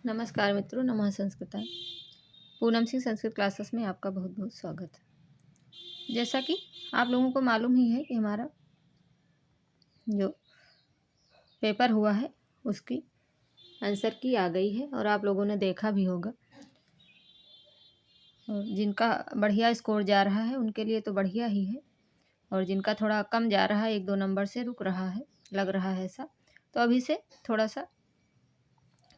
नमस्कार मित्रों, नमः संस्कृताय। पूनम सिंह संस्कृत क्लासेस में आपका बहुत बहुत स्वागत है। जैसा कि आप लोगों को मालूम ही है कि हमारा जो पेपर हुआ है उसकी आंसर की आ गई है और आप लोगों ने देखा भी होगा। और जिनका बढ़िया स्कोर जा रहा है उनके लिए तो बढ़िया ही है, और जिनका थोड़ा कम जा रहा है, 1-2 नंबर से रुक रहा है, लग रहा है ऐसा, तो अभी से थोड़ा सा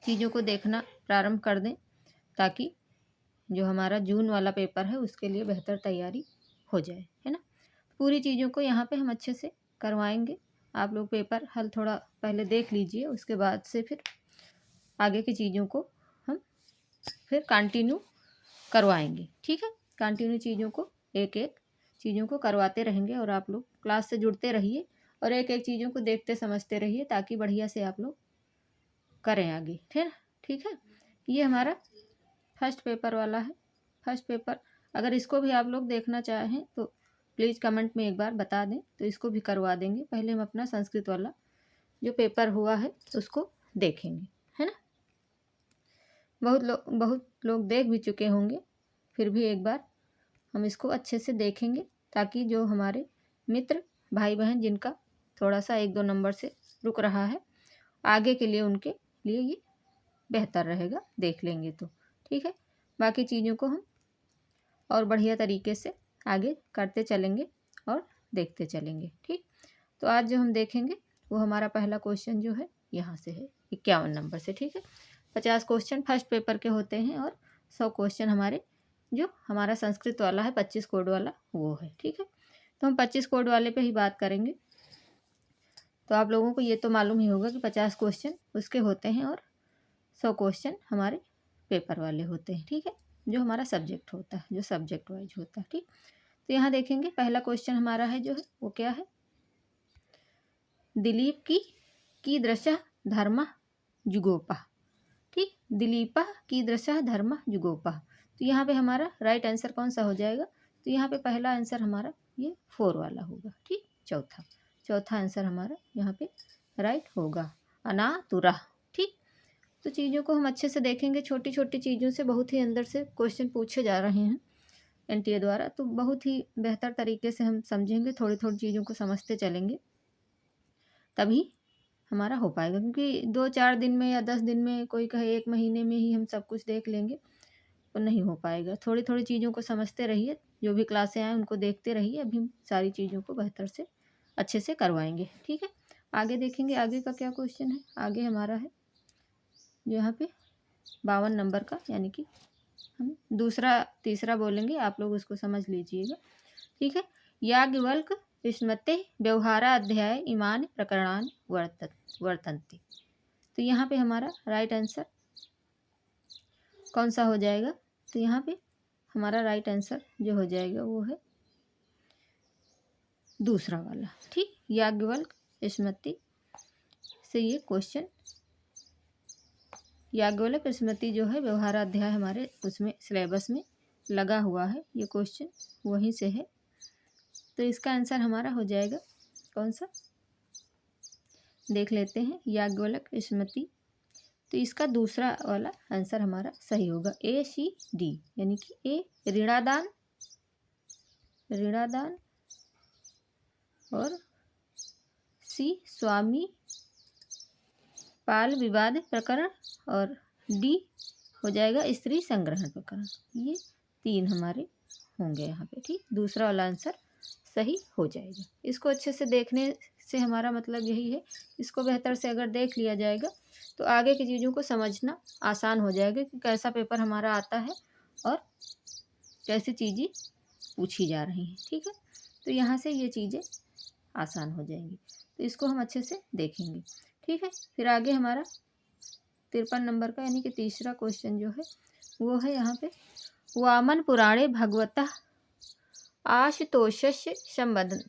चीज़ों को देखना प्रारंभ कर दें, ताकि जो हमारा जून वाला पेपर है उसके लिए बेहतर तैयारी हो जाए, है ना। पूरी चीज़ों को यहाँ पे हम अच्छे से करवाएंगे। आप लोग पेपर हल थोड़ा पहले देख लीजिए, उसके बाद से फिर आगे की चीज़ों को हम फिर कंटिन्यू करवाएंगे, ठीक है। कंटिन्यू चीज़ों को एक एक चीज़ों को करवाते रहेंगे, और आप लोग क्लास से जुड़ते रहिए और एक एक चीज़ों को देखते समझते रहिए, ताकि बढ़िया से आप लोग करें आगे, ठीक है। ये हमारा फर्स्ट पेपर वाला है। फर्स्ट पेपर अगर इसको भी आप लोग देखना चाहें तो प्लीज़ कमेंट में एक बार बता दें, तो इसको भी करवा देंगे। पहले हम अपना संस्कृत वाला जो पेपर हुआ है उसको देखेंगे, है ना। बहुत लोग देख भी चुके होंगे, फिर भी एक बार हम इसको अच्छे से देखेंगे, ताकि जो हमारे मित्र भाई बहन जिनका थोड़ा सा 1-2 नंबर से रुक रहा है, आगे के लिए उनके लिए ये बेहतर रहेगा, देख लेंगे तो, ठीक है। बाकी चीज़ों को हम और बढ़िया तरीके से आगे करते चलेंगे और देखते चलेंगे, ठीक। तो आज जो हम देखेंगे वो हमारा पहला क्वेश्चन जो है यहाँ से है 51 नंबर से, ठीक है। 50 क्वेश्चन फर्स्ट पेपर के होते हैं और 100 क्वेश्चन हमारे जो हमारा संस्कृत वाला है 25 कोड वाला वो है, ठीक है। तो हम 25 कोड वाले पे ही बात करेंगे। तो आप लोगों को ये तो मालूम ही होगा कि 50 क्वेश्चन उसके होते हैं और 100 क्वेश्चन हमारे पेपर वाले होते हैं, ठीक है, जो हमारा सब्जेक्ट होता है, जो सब्जेक्ट वाइज होता है, ठीक। तो यहाँ देखेंगे पहला क्वेश्चन हमारा है जो है वो क्या है, दिलीप की कीदृशः धर्मः जुगोपः, ठीक। दिलीपः कीदृशः धर्मः जुगोपः। तो यहाँ पे हमारा राइट आंसर कौन सा हो जाएगा, तो यहाँ पे पहला आंसर हमारा ये 4 वाला होगा, ठीक। चौथा आंसर हमारा यहाँ पे राइट होगा, अनातुरा, ठीक। तो चीज़ों को हम अच्छे से देखेंगे। छोटी छोटी चीज़ों से बहुत ही अंदर से क्वेश्चन पूछे जा रहे हैं एनटीए द्वारा, तो बहुत ही बेहतर तरीके से हम समझेंगे, थोड़ी थोड़ी चीज़ों को समझते चलेंगे, तभी हमारा हो पाएगा। क्योंकि 2-4 दिन में या 10 दिन में, कोई कहे 1 महीने में ही हम सब कुछ देख लेंगे, तो नहीं हो पाएगा। थोड़ी थोड़ी चीज़ों को समझते रहिए, जो भी क्लासें आएँ उनको देखते रहिए। अभी हम सारी चीज़ों को बेहतर से अच्छे से करवाएंगे, ठीक है। आगे देखेंगे आगे का क्या क्वेश्चन है। आगे हमारा है यहाँ पे 52 नंबर का, यानी कि हम दूसरा तीसरा बोलेंगे, आप लोग उसको समझ लीजिएगा, ठीक है। याज्ञवल्क्य स्मृते व्यवहाराध्याय इमानि प्रकरणानि वर्तन्ते। तो यहाँ पे हमारा राइट आंसर कौन सा हो जाएगा, तो यहाँ पे हमारा राइट आंसर जो हो जाएगा वो है दूसरा वाला, ठीक। याज्ञवल्क्य स्मृति से ये क्वेश्चन, याज्ञवल्क्य स्मृति जो है व्यवहाराध्याय हमारे उसमें सिलेबस में लगा हुआ है, ये क्वेश्चन वहीं से है। तो इसका आंसर हमारा हो जाएगा कौन सा, देख लेते हैं, याज्ञवल्क्य स्मृति। तो इसका दूसरा वाला आंसर हमारा सही होगा, ACD, यानी कि ए ऋणादान और सी स्वामी पाल विवाद प्रकरण, और डी हो जाएगा स्त्री संग्रहण प्रकरण। ये 3 हमारे होंगे यहाँ पे, ठीक। दूसरा वाला आंसर सही हो जाएगा। इसको अच्छे से देखने से हमारा मतलब यही है, इसको बेहतर से अगर देख लिया जाएगा तो आगे की चीज़ों को समझना आसान हो जाएगा कि कैसा पेपर हमारा आता है और कैसी चीज़ें पूछी जा रही हैं, ठीक है। तो यहाँ से ये चीज़ें आसान हो जाएंगी, तो इसको हम अच्छे से देखेंगे, ठीक है। फिर आगे हमारा 53 नंबर का, यानी कि तीसरा क्वेश्चन जो है वो है यहाँ पे, वामन पुराणे भगवतः आशुतोषस्य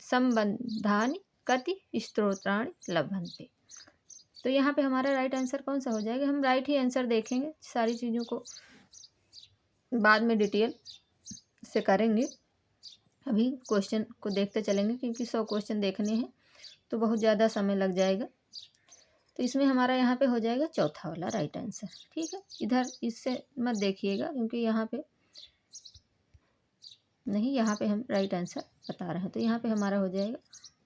संबंधानि कति स्तोत्राणि लभन्ते। तो यहाँ पे हमारा राइट आंसर कौन सा हो जाएगा, हम राइट ही आंसर देखेंगे, सारी चीज़ों को बाद में डिटेल से करेंगे। अभी क्वेश्चन को देखते चलेंगे, क्योंकि 100 क्वेश्चन देखने हैं तो बहुत ज़्यादा समय लग जाएगा। तो इसमें हमारा यहाँ पे हो जाएगा चौथा वाला राइट आंसर। ठीक है, इधर इससे मत देखिएगा क्योंकि यहाँ पे नहीं, यहाँ पे हम राइट आंसर बता रहे हैं। तो यहाँ पे हमारा हो जाएगा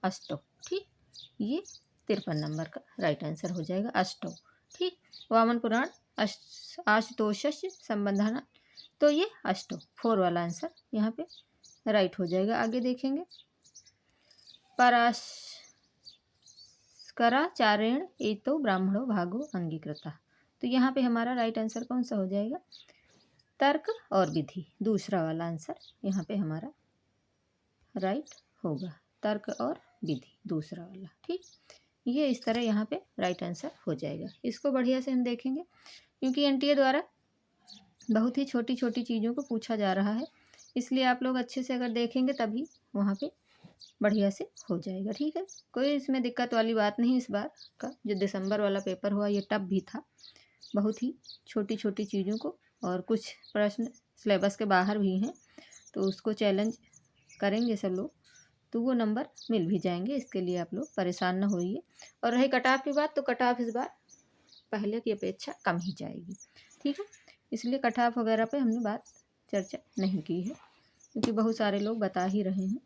अष्टौ। ठीक, ये 53 नंबर का राइट आंसर हो जाएगा अष्टौ। ठीक, वामन पुराण आशुतोषस्य संबंधना, तो ये अष्टौ 4 वाला आंसर यहाँ पे राइट हो जाएगा। आगे देखेंगे, पराशराचार्येण एतो ब्राह्मणो भागो अंगीकृता, तो यहाँ पे हमारा राइट आंसर कौन सा हो जाएगा? तर्क और विधि, दूसरा वाला आंसर यहाँ पे हमारा राइट होगा। तर्क और विधि दूसरा वाला। ठीक, ये इस तरह यहाँ पे राइट आंसर हो जाएगा। इसको बढ़िया से हम देखेंगे क्योंकि एनटीए द्वारा बहुत ही छोटी छोटी चीज़ों को पूछा जा रहा है, इसलिए आप लोग अच्छे से अगर देखेंगे तभी वहाँ पे बढ़िया से हो जाएगा। ठीक है, कोई इसमें दिक्कत वाली बात नहीं। इस बार का जो दिसंबर वाला पेपर हुआ ये टफ भी था, बहुत ही छोटी छोटी चीज़ों को, और कुछ प्रश्न सिलेबस के बाहर भी हैं, तो उसको चैलेंज करेंगे सब लोग तो वो नंबर मिल भी जाएंगे। इसके लिए आप लोग परेशान ना होइए। और रही कट ऑफ की बात, तो कट ऑफ इस बार पहले की अपेक्षा कम ही जाएगी। ठीक है, इसलिए कट ऑफ वगैरह पे हमने बात चर्चा नहीं की है क्योंकि बहुत सारे लोग बता ही रहे हैं।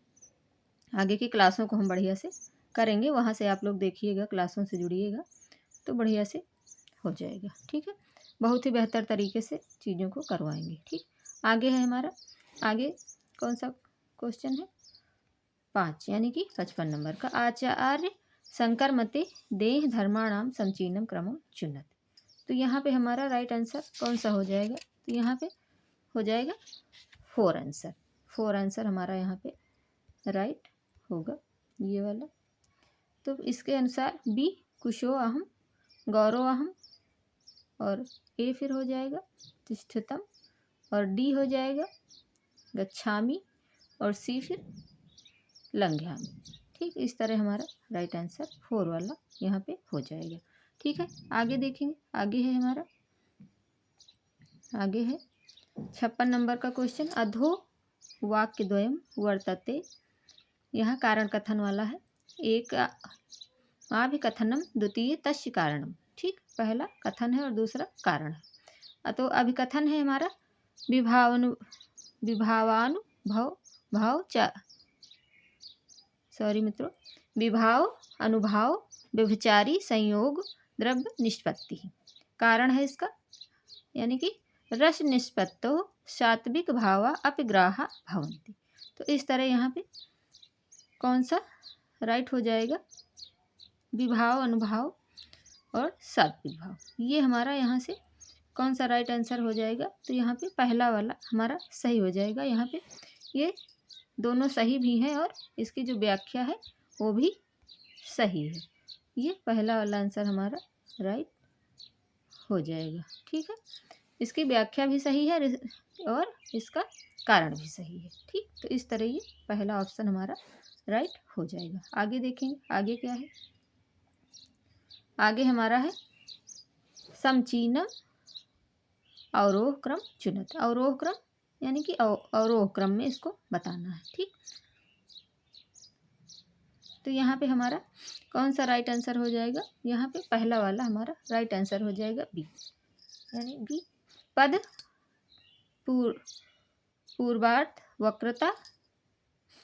आगे की क्लासों को हम बढ़िया से करेंगे, वहाँ से आप लोग देखिएगा, क्लासों से जुड़िएगा तो बढ़िया से हो जाएगा। ठीक है, बहुत ही बेहतर तरीके से चीज़ों को करवाएंगे। ठीक, आगे है हमारा, आगे कौन सा क्वेश्चन है? 5 यानी कि 55 नंबर का, आचार्य शंकर मते देह धर्माणाम समचीनम क्रमम चुनत, तो यहाँ पे हमारा राइट आंसर कौन सा हो जाएगा? तो यहाँ पे हो जाएगा 4 आंसर। 4 आंसर हमारा यहाँ पे राइट होगा, ये वाला। तो इसके अनुसार बी कुशो अहम गौरव अहम, और ए फिर हो जाएगा तिष्ठतम, और डी हो जाएगा गच्छामी, और सी फिर लंघ्यामी। ठीक, इस तरह हमारा राइट आंसर 4 वाला यहाँ पे हो जाएगा। ठीक है, आगे देखेंगे, आगे है हमारा, आगे है 56 नंबर का क्वेश्चन, अधो वाक्य द्वयम वर्तते, यहाँ कारण कथन वाला है। एक अभिकथनम द्वितीय तस्य कारणम। ठीक, पहला कथन है और दूसरा कारण है। तो अभिकथन है हमारा विभाव अनुभाव व्यभिचारी संयोग द्रव्य निष्पत्ति। कारण है इसका यानी कि रस निष्पत्तो सात्विक भावा अपिग्राहा भवन्ति। तो इस तरह यहाँ पे कौन सा राइट हो जाएगा? विभाव अनुभाव और सात्विक भाव, ये हमारा यहाँ से कौन सा राइट आंसर हो जाएगा? तो यहाँ पे पहला वाला हमारा सही हो जाएगा। यहाँ पे ये दोनों सही भी हैं और इसकी जो व्याख्या है वो भी सही है। ये पहला वाला आंसर हमारा राइट हो जाएगा। ठीक है, इसकी व्याख्या भी सही है और इसका कारण भी सही है। ठीक, तो इस तरह ये पहला ऑप्शन हमारा राइट हो जाएगा। आगे देखेंगे, आगे क्या है? आगे हमारा है समचीनम अवरोह क्रम चुनत। अवरोह क्रम यानी कि अवरोह क्रम में इसको बताना है। ठीक, तो यहाँ पे हमारा कौन सा राइट आंसर हो जाएगा? यहाँ पे पहला वाला हमारा राइट आंसर हो जाएगा बी, यानी बी पद पूर्वार्थ वक्रता,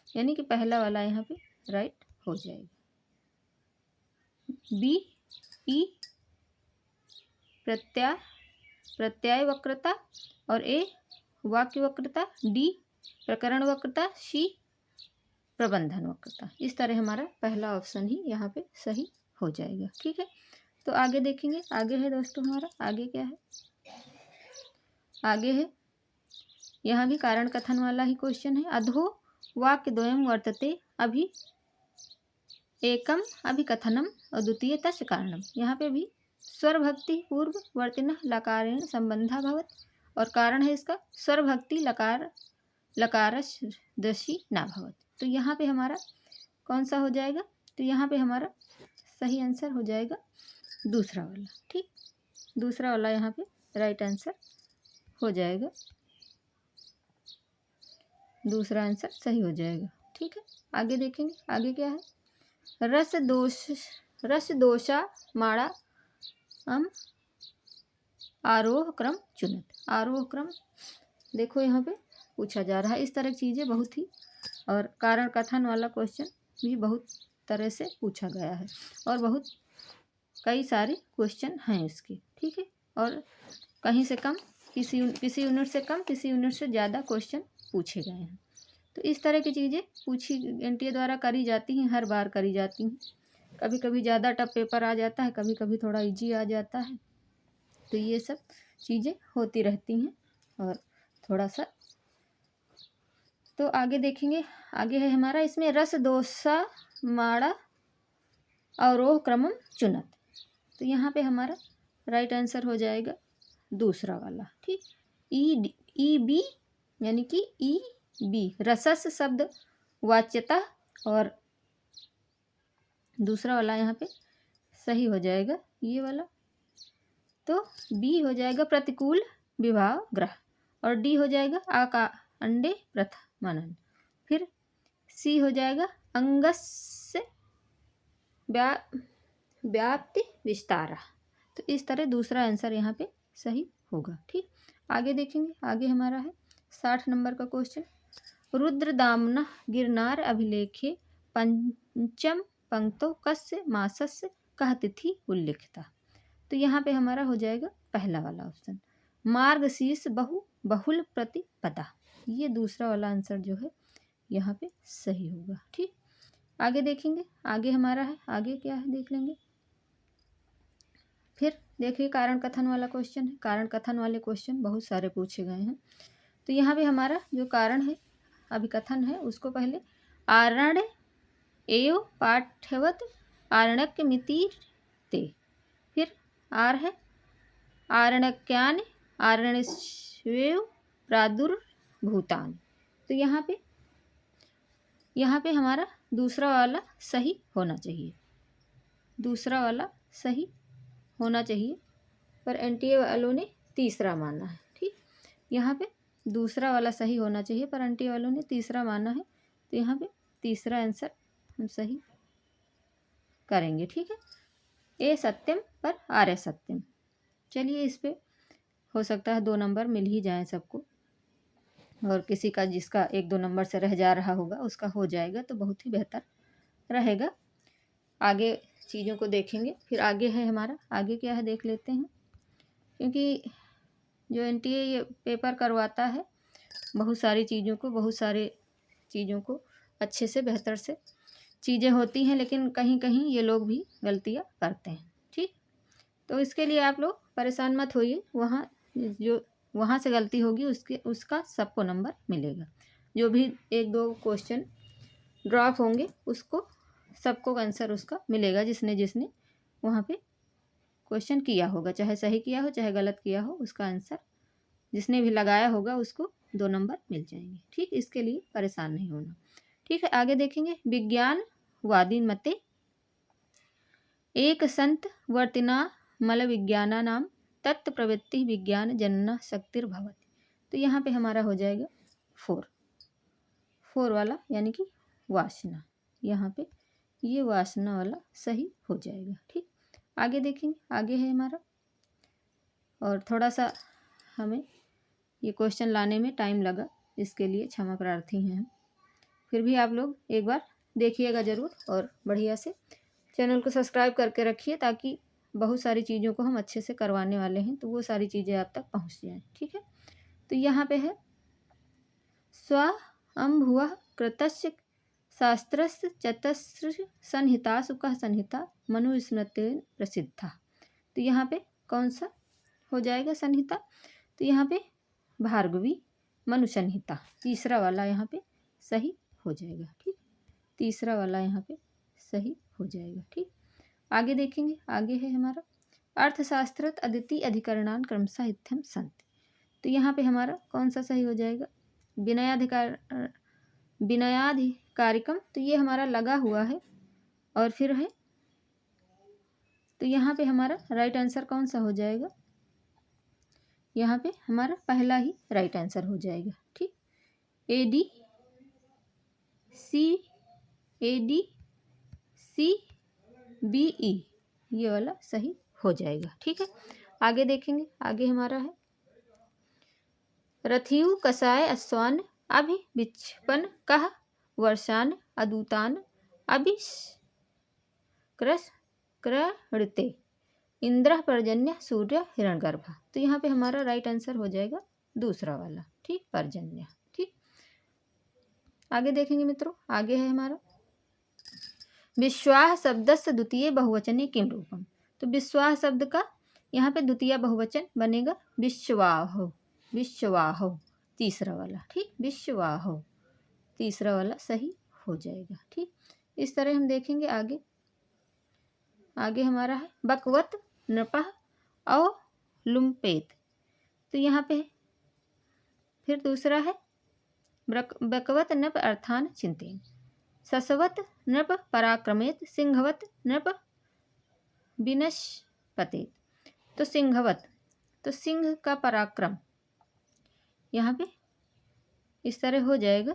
यानी कि पहला वाला यहाँ पे राइट हो जाएगा। बी ई प्रत्यय वक्रता, और ए वाक्य वक्रता, डी प्रकरण वक्रता, सी प्रबंधन वक्रता। इस तरह हमारा पहला ऑप्शन ही यहाँ पे सही हो जाएगा। ठीक है, तो आगे देखेंगे, आगे है दोस्तों हमारा, आगे क्या है? आगे है यहाँ भी कारण कथन वाला ही क्वेश्चन है। अधो वाक्य द्वयम वर्तते अभी एकम अभिकथनम और द्वितीय तस्य कारणम। यहाँ पे भी स्वर भक्ति पूर्व वर्तिन लकारेण संबंधा भवत, और कारण है इसका स्वर भक्ति लकारश दशी ना भवत। तो यहाँ पे हमारा कौन सा हो जाएगा? तो यहाँ पे हमारा सही आंसर हो जाएगा दूसरा वाला। ठीक, दूसरा वाला यहाँ पे राइट आंसर हो जाएगा, दूसरा आंसर सही हो जाएगा। ठीक है, आगे देखेंगे, आगे क्या है? रस दोषा माड़ा अम आरोह क्रम चुनत। आरोह क्रम देखो यहाँ पे पूछा जा रहा है। इस तरह की चीज़ें बहुत ही, और कारण कथन वाला क्वेश्चन भी बहुत तरह से पूछा गया है, और बहुत कई सारे क्वेश्चन हैं इसके, ठीक है। और कहीं से कम, किसी यूनिट से कम, किसी यूनिट से ज़्यादा क्वेश्चन पूछे गए हैं। तो इस तरह की चीज़ें पूछी एनटीए द्वारा करी जाती हैं, हर बार करी जाती हैं। कभी कभी ज़्यादा टफ पेपर आ जाता है, कभी कभी थोड़ा इजी आ जाता है। तो ये सब चीज़ें होती रहती हैं। और थोड़ा सा तो आगे देखेंगे। आगे है हमारा इसमें रस दोसा माड़ा अवरोह क्रमम चुनत। तो यहाँ पे हमारा राइट आंसर हो जाएगा दूसरा वाला, ठीक। ई बी यानी कि ई बी रसस शब्द वाच्यता, और दूसरा वाला यहाँ पे सही हो जाएगा ये वाला। तो बी हो जाएगा प्रतिकूल विवाह ग्रह, और डी हो जाएगा आका अंडे प्रथा मनन। फिर सी हो जाएगा अंगस्य व्याप्ति विस्तारा। तो इस तरह दूसरा आंसर यहाँ पे सही होगा, ठीक। आगे देखेंगे। आगे हमारा है 60 नंबर का क्वेश्चन। रुद्रदामना गिरनार अभिलेखे पंचम पंक्तो कस्य मासस्य कह तिथि उल्लिखिता। तो यहाँ पे हमारा हो जाएगा पहला वाला ऑप्शन, मार्गशीर्ष बहुल प्रतिपदा। ये दूसरा वाला आंसर जो है यहाँ पे सही होगा, ठीक। आगे देखेंगे। आगे हमारा है, आगे क्या है देख लेंगे। फिर देखिए कारण कथन वाला क्वेश्चन है। कारण कथन वाले क्वेश्चन बहुत सारे पूछे गए हैं। तो यहाँ पे हमारा जो कारण है अभिकथन है, उसको पहले आरण्य एव पाठ्यवत आरण्यक मिति ते। फिर आर है आरण्यक्यान आरण्यस्वेव प्रादुर्भूतान। तो यहाँ पे हमारा दूसरा वाला सही होना चाहिए, दूसरा वाला सही होना चाहिए, पर एनटीए वालों ने तीसरा माना है, ठीक। यहाँ पे दूसरा वाला सही होना चाहिए, पर एनटीए वालों ने तीसरा माना है। तो यहाँ पे तीसरा आंसर हम सही करेंगे, ठीक है। ए सत्यम पर आर्य सत्यम। चलिए इस पे हो सकता है 2 नंबर मिल ही जाए सबको, और किसी का जिसका 1-2 नंबर से रह जा रहा होगा उसका हो जाएगा तो बहुत ही बेहतर रहेगा। आगे चीज़ों को देखेंगे। फिर आगे है हमारा, आगे क्या है देख लेते हैं। क्योंकि जो एनटीए ये पेपर करवाता है बहुत सारी चीज़ों को अच्छे से बेहतर से चीज़ें होती हैं, लेकिन कहीं कहीं ये लोग भी गलतियाँ करते हैं, ठीक। तो इसके लिए आप लोग परेशान मत होइए, वहाँ से गलती होगी उसका सबको नंबर मिलेगा। जो भी 1-2 क्वेश्चन ड्रॉप होंगे उसको सबको आंसर उसका मिलेगा, जिसने वहाँ पे क्वेश्चन किया होगा, चाहे सही किया हो चाहे गलत किया हो, उसका आंसर जिसने भी लगाया होगा उसको 2 नंबर मिल जाएंगे, ठीक। इसके लिए परेशान नहीं होना, ठीक है। आगे देखेंगे। विज्ञानवादी मते एक संत वर्तिना मल विज्ञाना नाम तत्व प्रवृत्ति विज्ञान जनना शक्तिर्भवति। तो यहाँ पे हमारा हो जाएगा 4 वाला, यानी कि वासना। यहाँ पे ये वासना वाला सही हो जाएगा, ठीक। आगे देखेंगे। आगे है हमारा, और थोड़ा सा हमें ये क्वेश्चन लाने में टाइम लगा, इसके लिए क्षमा प्रार्थी हैं हम। फिर भी आप लोग एक बार देखिएगा ज़रूर, और बढ़िया से चैनल को सब्सक्राइब करके रखिए, ताकि बहुत सारी चीज़ों को हम अच्छे से करवाने वाले हैं, तो वो सारी चीज़ें आप तक पहुँच जाएँ, ठीक है। तो यहाँ पे है स्वयंभुव कृतस्य शास्त्रस्य चतस्र संहितासु कः संहिता मनुस्मृतेन प्रसिद्धा। तो यहाँ पे कौन सा हो जाएगा संहिता। तो यहाँ पे भार्गवी मनु संहिता, तीसरा वाला यहाँ पे सही हो जाएगा, ठीक। तीसरा वाला यहाँ पे सही हो जाएगा, ठीक। आगे देखेंगे। आगे है हमारा अर्थशास्त्रत अदिति अधिकरणान क्रमशः इत्थम सन्ति। तो यहाँ पे हमारा कौन सा सही हो जाएगा, विनयाधिकारिकम। तो ये हमारा लगा हुआ है, और फिर है, तो यहाँ पे हमारा राइट आंसर कौन सा हो जाएगा, यहाँ पे हमारा पहला ही राइट आंसर हो जाएगा, ठीक। ADCBE ये वाला सही हो जाएगा। ठीक है, आगे देखेंगे। आगे हमारा है रथियु कसाय अश्वान अभि विक्षपन कह वर्षान अदूतान अभिश क्रस कृणते इंद्र पर्जन्य सूर्य हिरण्यगर्भ। तो यहाँ पे हमारा राइट आंसर हो जाएगा दूसरा वाला। ठीक, पर्जन्य। ठीक, आगे देखेंगे मित्रों। आगे है हमारा विश्वाह शब्दस्य द्वितीय बहुवचने किम रूपम। तो विश्वाह शब्द का यहाँ पे द्वितीय बहुवचन बनेगा विश्वाहो। विश्वाहो तीसरा वाला। ठीक, विश्वाहो तीसरा वाला सही हो जाएगा। ठीक, इस तरह हम देखेंगे आगे। आगे हमारा है बकवत नृपः और लुम्पेत। तो यहाँ पे फिर दूसरा है बकवत नृप अर्थान चिंतेन ससवत नृप पराक्रमेत सिंहवत नृप विनश्पतेत। तो सिंहवत, तो सिंह का पराक्रम यहाँ पे इस तरह हो जाएगा।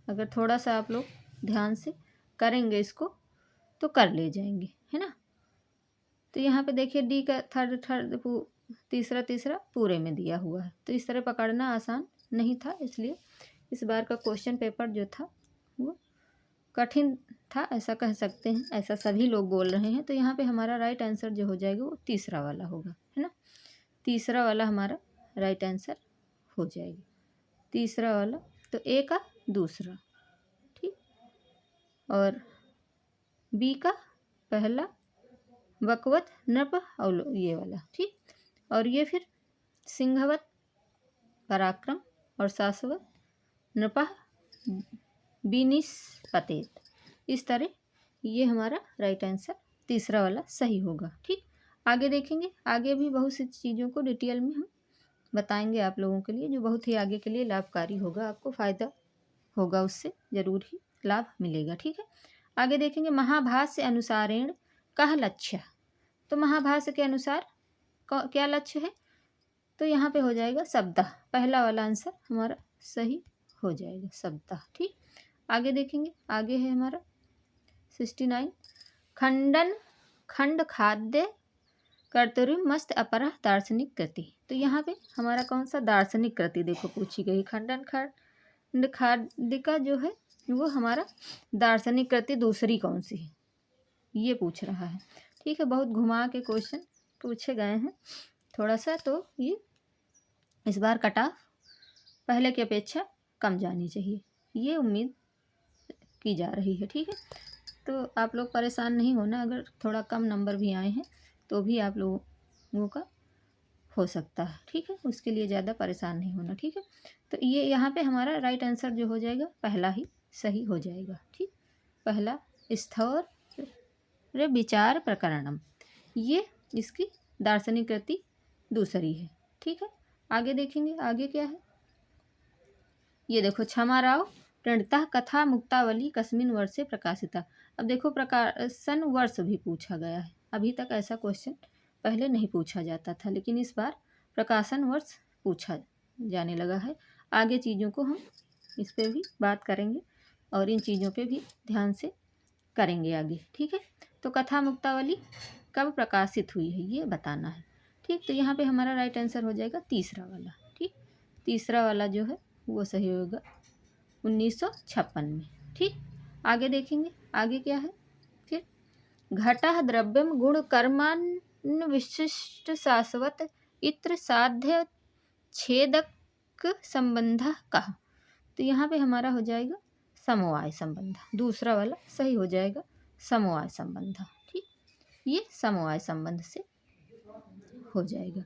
अगर थोड़ा सा आप लोग ध्यान से करेंगे इसको तो कर ले जाएंगे, है ना। तो यहाँ पे देखिए डी का थर्ड तीसरा पूरे में दिया हुआ है। तो इस तरह पकड़ना आसान नहीं था, इसलिए इस बार का क्वेश्चन पेपर जो था वो कठिन था, ऐसा कह सकते हैं। ऐसा सभी लोग बोल रहे हैं। तो यहाँ पे हमारा राइट आंसर जो हो जाएगा वो तीसरा वाला होगा, है ना। तीसरा वाला हमारा राइट आंसर हो जाएगा, तीसरा वाला। तो ए का दूसरा, ठीक, और बी का पहला बकवत नृप और ये वाला। ठीक, और ये फिर सिंहवत पराक्रम और शाश्वत नृपः विनिष्पतेत। इस तरह ये हमारा राइट आंसर तीसरा वाला सही होगा। ठीक, आगे देखेंगे। आगे भी बहुत सी चीज़ों को डिटेल में हम बताएंगे आप लोगों के लिए, जो बहुत ही आगे के लिए लाभकारी होगा। आपको फ़ायदा होगा, उससे ज़रूर ही लाभ मिलेगा। ठीक है, आगे देखेंगे महाभाष्य अनुसारेण कह लक्ष्य। तो महाभाष्य के अनुसार क्या लक्ष्य है। तो यहाँ पे हो जाएगा शब्द, पहला वाला आंसर हमारा सही हो जाएगा, शब्द। ठीक, आगे देखेंगे। आगे है हमारा 69 खंडन खंड खाद्य कर्तव्य मस्त अपरा दार्शनिक कृति। तो यहाँ पे हमारा कौन सा दार्शनिक कृति देखो पूछी गई। खंडन खंड खाद्य का जो है वो हमारा दार्शनिक कृति दूसरी कौन सी है, ये पूछ रहा है। ठीक है, बहुत घुमा के क्वेश्चन पूछे गए हैं थोड़ा सा, तो ये इस बार कट ऑफ पहले की अपेक्षा कम जानी चाहिए, ये उम्मीद की जा रही है। ठीक है, तो आप लोग परेशान नहीं होना। अगर थोड़ा कम नंबर भी आए हैं तो भी आप लोगों का हो सकता है। ठीक है, उसके लिए ज़्यादा परेशान नहीं होना। ठीक है, तो ये यहाँ पे हमारा राइट आंसर जो हो जाएगा पहला ही सही हो जाएगा। ठीक, पहला स्थौर विचार प्रकरणम, ये इसकी दार्शनिक कृति दूसरी है। ठीक है, आगे देखेंगे। आगे क्या है, ये देखो क्षमाराव प्रणीता कथा मुक्तावली कस्मिन वर्षे प्रकाशिता। अब देखो प्रकाशन वर्ष भी पूछा गया है। अभी तक ऐसा क्वेश्चन पहले नहीं पूछा जाता था, लेकिन इस बार प्रकाशन वर्ष पूछा जाने लगा है। आगे चीज़ों को हम इस पर भी बात करेंगे और इन चीज़ों पे भी ध्यान से करेंगे आगे। ठीक है, तो कथा मुक्तावली कब प्रकाशित हुई है ये बताना है। ठीक, तो यहाँ पे हमारा राइट आंसर हो जाएगा तीसरा वाला। ठीक, तीसरा वाला जो है वो सही होगा 1956 में। ठीक, आगे देखेंगे। आगे क्या है फिर घटः द्रव्यम गुण कर्मान विशिष्ट शाश्वत इत्र साध्य छेदक संबंध का। तो यहाँ पे हमारा हो जाएगा समवाय संबंध, दूसरा वाला सही हो जाएगा समवाय संबंध। ठीक, ये समवाय संबंध से हो जाएगा।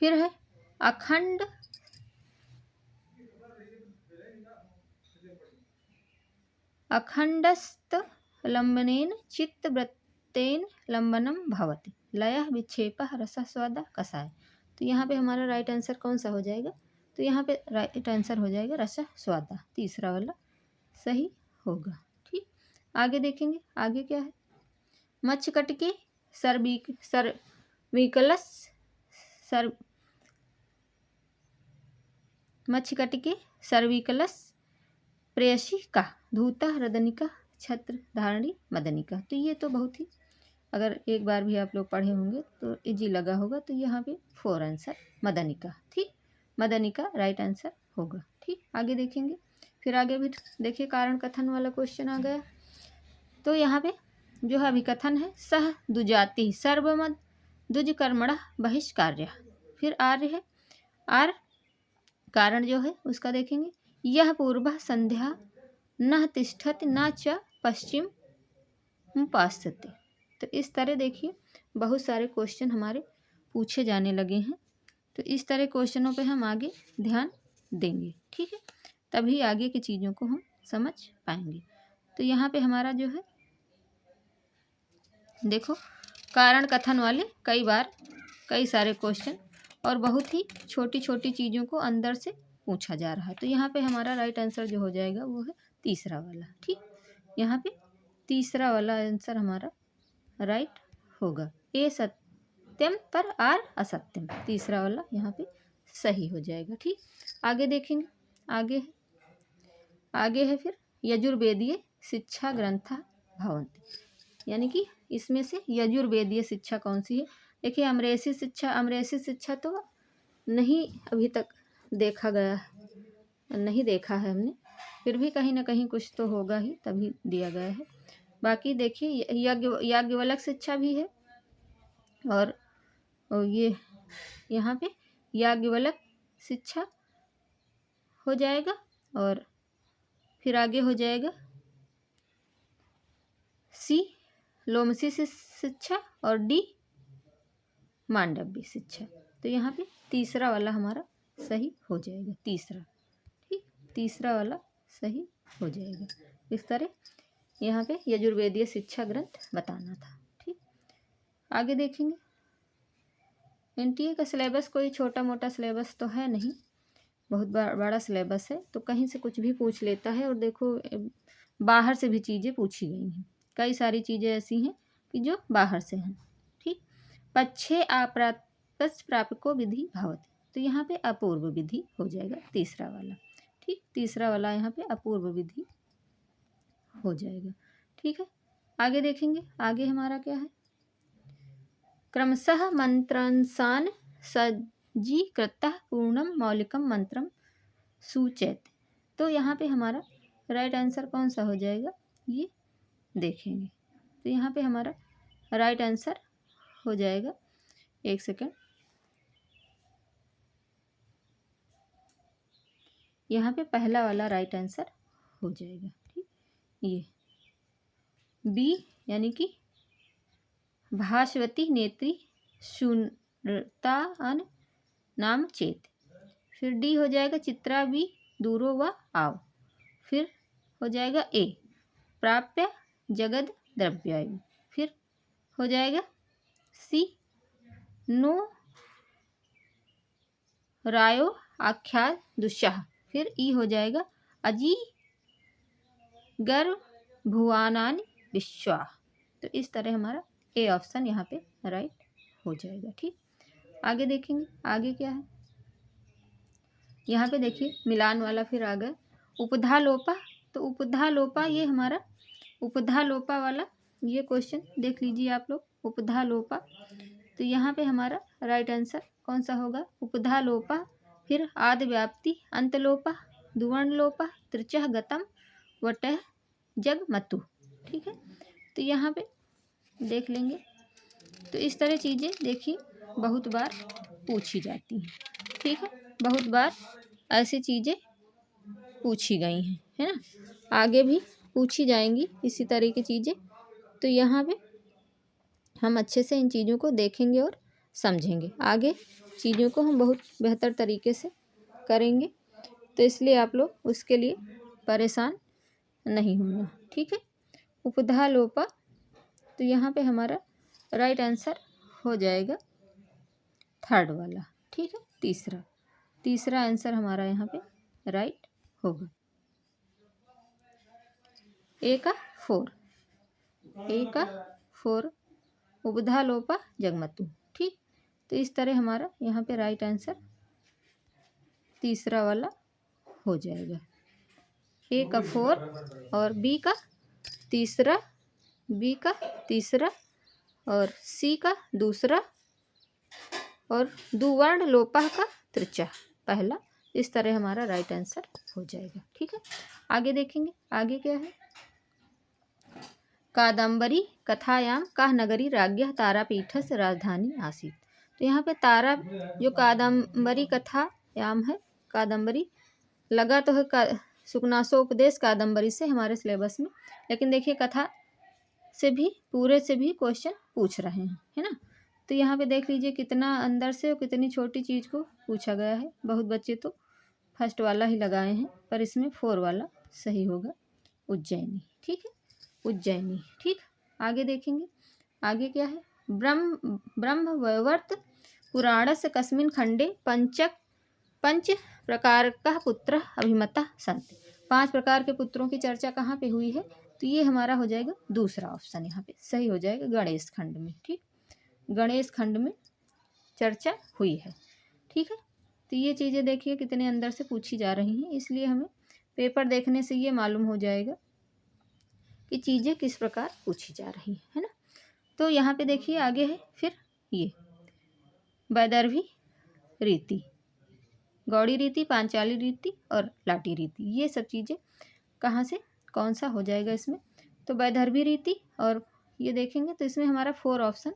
फिर है अखंड अखंडस्थ लंबनेन चित्तवृत्तेन लंबनम भवति लयः विक्षेपः रसः स्वादः कषाय। तो यहाँ पे हमारा राइट आंसर कौन सा हो जाएगा। तो यहाँ पे राइट आंसर हो जाएगा रसः स्वादः, तीसरा वाला सही होगा। ठीक, आगे देखेंगे। आगे क्या है मच्छकटिके सर्विकलस मच्छकटिके सर्विकलस प्रेयसी का धूता हृदनिका छत्र धारणी मदनिका। तो ये तो बहुत ही अगर एक बार भी आप लोग पढ़े होंगे तो इजी लगा होगा। तो यहाँ पे 4 आंसर मदनिका। ठीक, मदनिका राइट आंसर होगा। ठीक, आगे देखेंगे। फिर आगे भी देखिए कारण कथन वाला क्वेश्चन आ गया। तो यहाँ पे जो है अभिकथन है, सह दुजाति सर्वमद दुज कर्मणः बहिष्कार्य। फिर आर्य है, आर कारण जो है उसका देखेंगे, यह पूर्व संध्या न तिष्ठति न च पश्चिम उपास्यते। तो इस तरह देखिए बहुत सारे क्वेश्चन हमारे पूछे जाने लगे हैं। तो इस तरह क्वेश्चनों पे हम आगे ध्यान देंगे। ठीक है, तभी आगे की चीज़ों को हम समझ पाएंगे। तो यहाँ पे हमारा जो है देखो कारण कथन वाले कई सारे क्वेश्चन और बहुत ही छोटी छोटी चीज़ों को अंदर से पूछा जा रहा है। तो यहाँ पे हमारा राइट आंसर जो हो जाएगा वो है तीसरा वाला। ठीक, यहाँ पे तीसरा वाला आंसर हमारा राइट होगा। ए सत्यम पर आर असत्यम, तीसरा वाला यहाँ पे सही हो जाएगा। ठीक, आगे देखेंगे। आगे है फिर यजुर्वेदीय शिक्षा ग्रंथा भवन्ति, यानी कि इसमें से यजुर्वेदीय शिक्षा कौन सी है। देखिए अमरेसी शिक्षा तो नहीं अभी तक नहीं देखा है हमने, फिर भी कहीं ना कहीं कुछ तो होगा ही तभी दिया गया है। बाकी देखिए याज्ञवल्क्य शिक्षा भी है और ये यहाँ पे याज्ञवल्क्य शिक्षा हो जाएगा और फिर आगे हो जाएगा सी लोमसी शिक्षा और डी मांडव्य शिक्षा। तो यहाँ पे तीसरा वाला हमारा सही हो जाएगा, तीसरा। ठीक, तीसरा वाला सही हो जाएगा। इस तरह यहाँ पे यजुर्वेदीय शिक्षा ग्रंथ बताना था। ठीक, आगे देखेंगे। एनटीए का सिलेबस कोई छोटा मोटा सिलेबस तो है नहीं, बहुत बड़ा सिलेबस है। तो कहीं से कुछ भी पूछ लेता है। और देखो बाहर से भी चीज़ें पूछी गई हैं, कई सारी चीज़ें ऐसी हैं कि जो बाहर से हैं। ठीक, पक्षे प्रापिको विधि भवति, तो यहाँ पे अपूर्व विधि हो जाएगा तीसरा वाला। ठीक, तीसरा वाला यहाँ पे अपूर्व विधि हो जाएगा। ठीक है, आगे देखेंगे। आगे हमारा क्या है, क्रमशः मंत्रांशान सज्जीकृतः पूर्णम मौलिकम मंत्रम सूचयति। तो यहाँ पे हमारा राइट आंसर कौन सा हो जाएगा ये देखेंगे। तो यहाँ पे हमारा राइट आंसर हो जाएगा, एक सेकेंड, यहाँ पे पहला वाला राइट आंसर हो जाएगा। ठीक, ये बी यानी कि भास्वती नेत्री शून्यता अन नाम चेत। फिर डी हो जाएगा चित्रा बी दूरो व आव। फिर हो जाएगा ए प्राप्य जगद द्रव्यायु। फिर हो जाएगा सी नो रायो आख्याल दुस्साह। फिर ई हो जाएगा अजी गर्भ भुवानानि विश्वा। तो इस तरह हमारा ए ऑप्शन यहाँ पे राइट हो जाएगा। ठीक, आगे देखेंगे। आगे क्या है, यहाँ पे देखिए मिलान वाला फिर आ गया उपधा लोपा। तो उपधा लोपा ये हमारा उपधा लोपा वाला ये क्वेश्चन देख लीजिए आप लोग, उपधा लोपा। तो यहाँ पे हमारा राइट आंसर कौन सा होगा, उपधा लोपा। फिर आदि व्याप्ति अंत लोपा दुवर्ण लोपा त्रिचः गतम वटह जग मतु। ठीक है, तो यहाँ पे देख लेंगे। तो इस तरह चीज़ें देखिए बहुत बार पूछी जाती हैं। ठीक है, बहुत बार ऐसी चीज़ें पूछी गई हैं, है ना, आगे भी पूछी जाएंगी इसी तरह की चीज़ें। तो यहाँ पे हम अच्छे से इन चीज़ों को देखेंगे और समझेंगे। आगे चीज़ों को हम बहुत बेहतर तरीके से करेंगे। तो इसलिए आप लोग उसके लिए परेशान नहीं होना। ठीक है, उपधा लोपा। तो यहाँ पे हमारा राइट आंसर हो जाएगा थर्ड वाला। ठीक है, तीसरा आंसर हमारा यहाँ पे राइट होगा। ए का 4 उपधा लोपा जगमतु। ठीक, तो इस तरह हमारा यहाँ पे राइट आंसर तीसरा वाला हो जाएगा। ए का 4 और बी का तीसरा और सी का दूसरा, और दुवर्ण लोपा का त्रिचा पहला। इस तरह हमारा राइट आंसर हो जाएगा। ठीक है, आगे देखेंगे आगे क्या है। कादम्बरी कथायाम कः नगरी राज्ञः तारापीठस्य राजधानी आसीत्। तो यहाँ पे तारा जो कादम्बरी कथायाम है, कादम्बरी लगा तो है का सुकनासोपदेश कादम्बरी से हमारे सिलेबस में, लेकिन देखिए कथा से भी पूरे से भी क्वेश्चन पूछ रहे हैं, है ना। तो यहाँ पे देख लीजिए कितना अंदर से और कितनी छोटी चीज़ को पूछा गया है। बहुत बच्चे तो फर्स्ट वाला ही लगाए हैं, पर इसमें 4 वाला सही होगा, उज्जैनी। ठीक है, उज्जैनी। ठीक, आगे देखेंगे आगे क्या है। ब्रह्मवैवर्त पुराणस्य कस्मिन् खंडे पंच प्रकार का पुत्र अभिमता संति। 5 प्रकार के पुत्रों की चर्चा कहाँ पे हुई है, तो ये हमारा हो जाएगा दूसरा ऑप्शन, यहाँ पे सही हो जाएगा गणेश खंड में। ठीक, गणेश खंड में चर्चा हुई है। ठीक है, तो ये चीज़ें देखिए कितने अंदर से पूछी जा रही हैं, इसलिए हमें पेपर देखने से ये मालूम हो जाएगा कि चीज़ें किस प्रकार पूछी जा रही है ना। तो यहाँ पे देखिए आगे है फिर ये वैदर्भी रीति, गौड़ी रीति, पांचाली रीति और लाटी रीति, ये सब चीज़ें कहाँ से कौन सा हो जाएगा इसमें, तो वैदर्भी रीति। और ये देखेंगे तो इसमें हमारा 4 ऑप्शन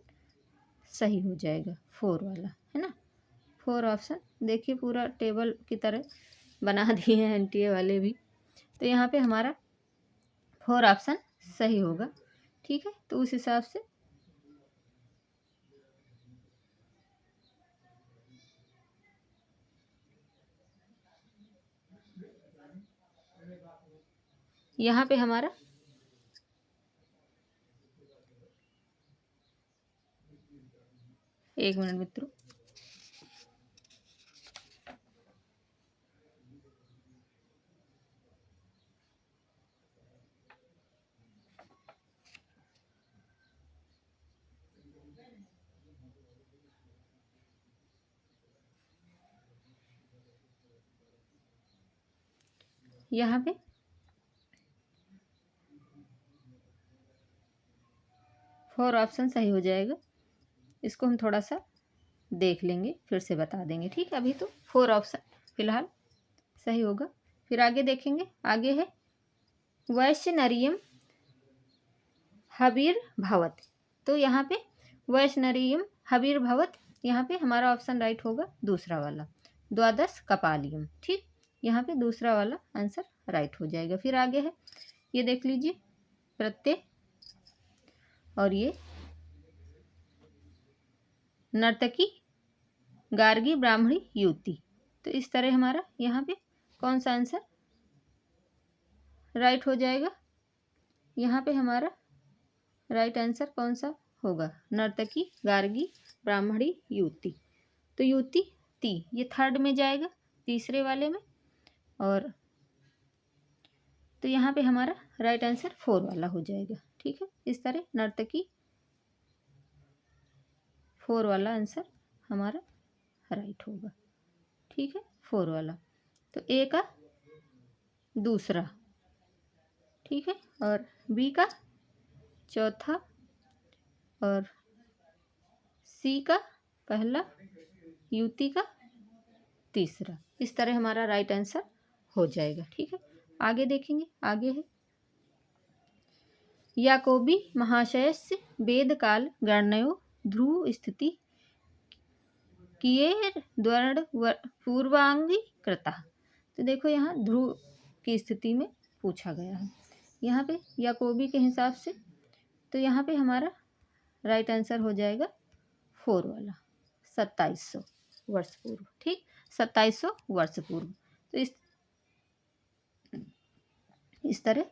सही हो जाएगा, 4 वाला, है ना। 4 ऑप्शन देखिए पूरा टेबल की तरह बना दिए हैं एनटीए वाले भी, तो यहाँ पे हमारा 4 ऑप्शन सही होगा। ठीक है, तो उस हिसाब से यहाँ पे हमारा एक मिनट मित्रों, यहाँ पे 4 ऑप्शन सही हो जाएगा। इसको हम थोड़ा सा देख लेंगे फिर से बता देंगे। ठीक है, अभी तो 4 ऑप्शन फिलहाल सही होगा। फिर आगे देखेंगे, आगे है वैश्यनरियम हबीर भवत। तो यहाँ पे वैश्यनरियम हबीर भवत, यहाँ पे हमारा ऑप्शन राइट होगा दूसरा वाला, द्वादश कपालियम। ठीक, यहाँ पे दूसरा वाला आंसर राइट हो जाएगा। फिर आगे है ये देख लीजिए प्रत्यय और ये नर्तकी गार्गी ब्राह्मणी युवती। तो इस तरह हमारा यहाँ पे कौन सा आंसर राइट हो जाएगा, यहाँ पे हमारा राइट आंसर कौन सा होगा, नर्तकी गार्गी ब्राह्मणी युवती। तो युवती ती ये थर्ड में जाएगा, तीसरे वाले में। और तो यहाँ पे हमारा राइट आंसर 4 वाला हो जाएगा। ठीक है, इस तरह नर्तकी 4 वाला आंसर हमारा राइट होगा। ठीक है, 4 वाला। तो ए का दूसरा, ठीक है, और बी का चौथा, और सी का पहला, युति का तीसरा। इस तरह हमारा राइट आंसर हो जाएगा। ठीक है, आगे देखेंगे, आगे है याकोबी महाशयस्य वेद काल गणयो ध्रुव स्थिति किए द्वर्ण पूर्वांगी कृता। तो देखो यहाँ ध्रुव की स्थिति में पूछा गया है यहाँ पे याकोबी के हिसाब से। तो यहाँ पे हमारा राइट आंसर हो जाएगा 4 वाला, 2700 वर्ष पूर्व। ठीक, 2700 वर्ष पूर्व। तो इस तरह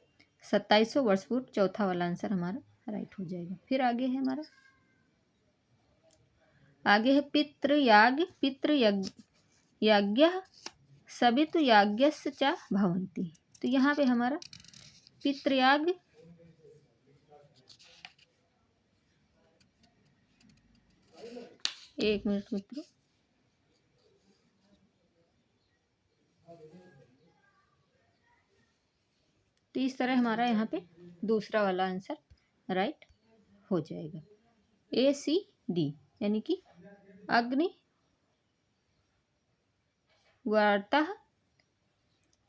2700 वर्ष पूर्व चौथा वाला आंसर हमारा राइट हो जाएगा। फिर आगे है हमारा, आगे है पितृयज्ञ सवितु याज्ञस्य च भवन्ति। तो यहाँ पे हमारा पितृयाग, एक मिनट मित्रों, तो इस तरह हमारा यहाँ पे दूसरा वाला आंसर राइट हो जाएगा। ACD यानी कि अग्नि वार्ता,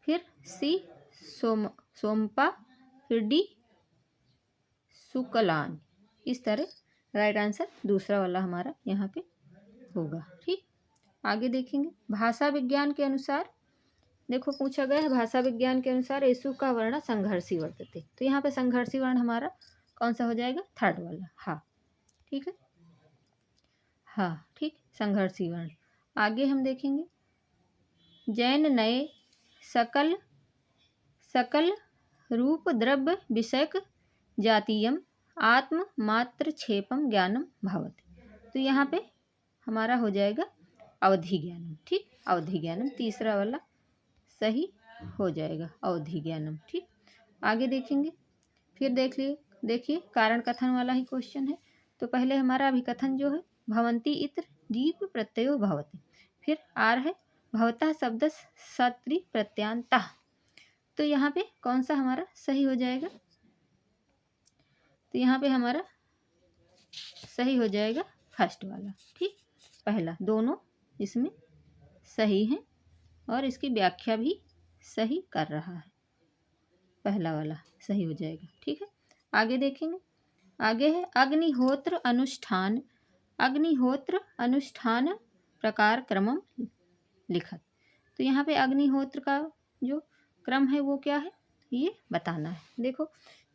फिर C सोमपा, फिर D शुक्लान। इस तरह राइट आंसर दूसरा वाला हमारा यहाँ पे होगा। ठीक, आगे देखेंगे भाषा विज्ञान के अनुसार। देखो पूछा गया है भाषा विज्ञान के अनुसार येसु का वर्ण संघर्षी वर्तते, तो यहाँ पे संघर्षी वर्ण हमारा कौन सा हो जाएगा? थर्ड वाला, हाँ। ठीक है, हाँ ठीक, संघर्षी वर्ण। आगे हम देखेंगे जैन नए सकल सकल रूप द्रव्य विषयक जातीयम आत्म मात्र क्षेपम ज्ञानम भावते, तो यहाँ पे हमारा हो जाएगा अवधि ज्ञानम। ठीक, अवधि ज्ञानम तीसरा वाला सही हो जाएगा, अवधि ज्ञानम। ठीक, आगे देखेंगे, फिर देखिए कारण कथन वाला ही क्वेश्चन है। तो पहले हमारा अभिकथन जो है भवंती इत्र दीप प्रत्ययो भवति, फिर आर है भवतः शब्द सत्री प्रत्यांतः, तो यहाँ पे कौन सा हमारा सही हो जाएगा? तो यहाँ पे हमारा सही हो जाएगा फर्स्ट वाला। ठीक, पहला, दोनों इसमें सही हैं और इसकी व्याख्या भी सही कर रहा है, पहला वाला सही हो जाएगा। ठीक है, आगे देखेंगे, आगे है अग्निहोत्र अनुष्ठान, अग्निहोत्र अनुष्ठान प्रकार क्रमम लिखत, तो यहाँ पे अग्निहोत्र का जो क्रम है वो क्या है ये बताना है। देखो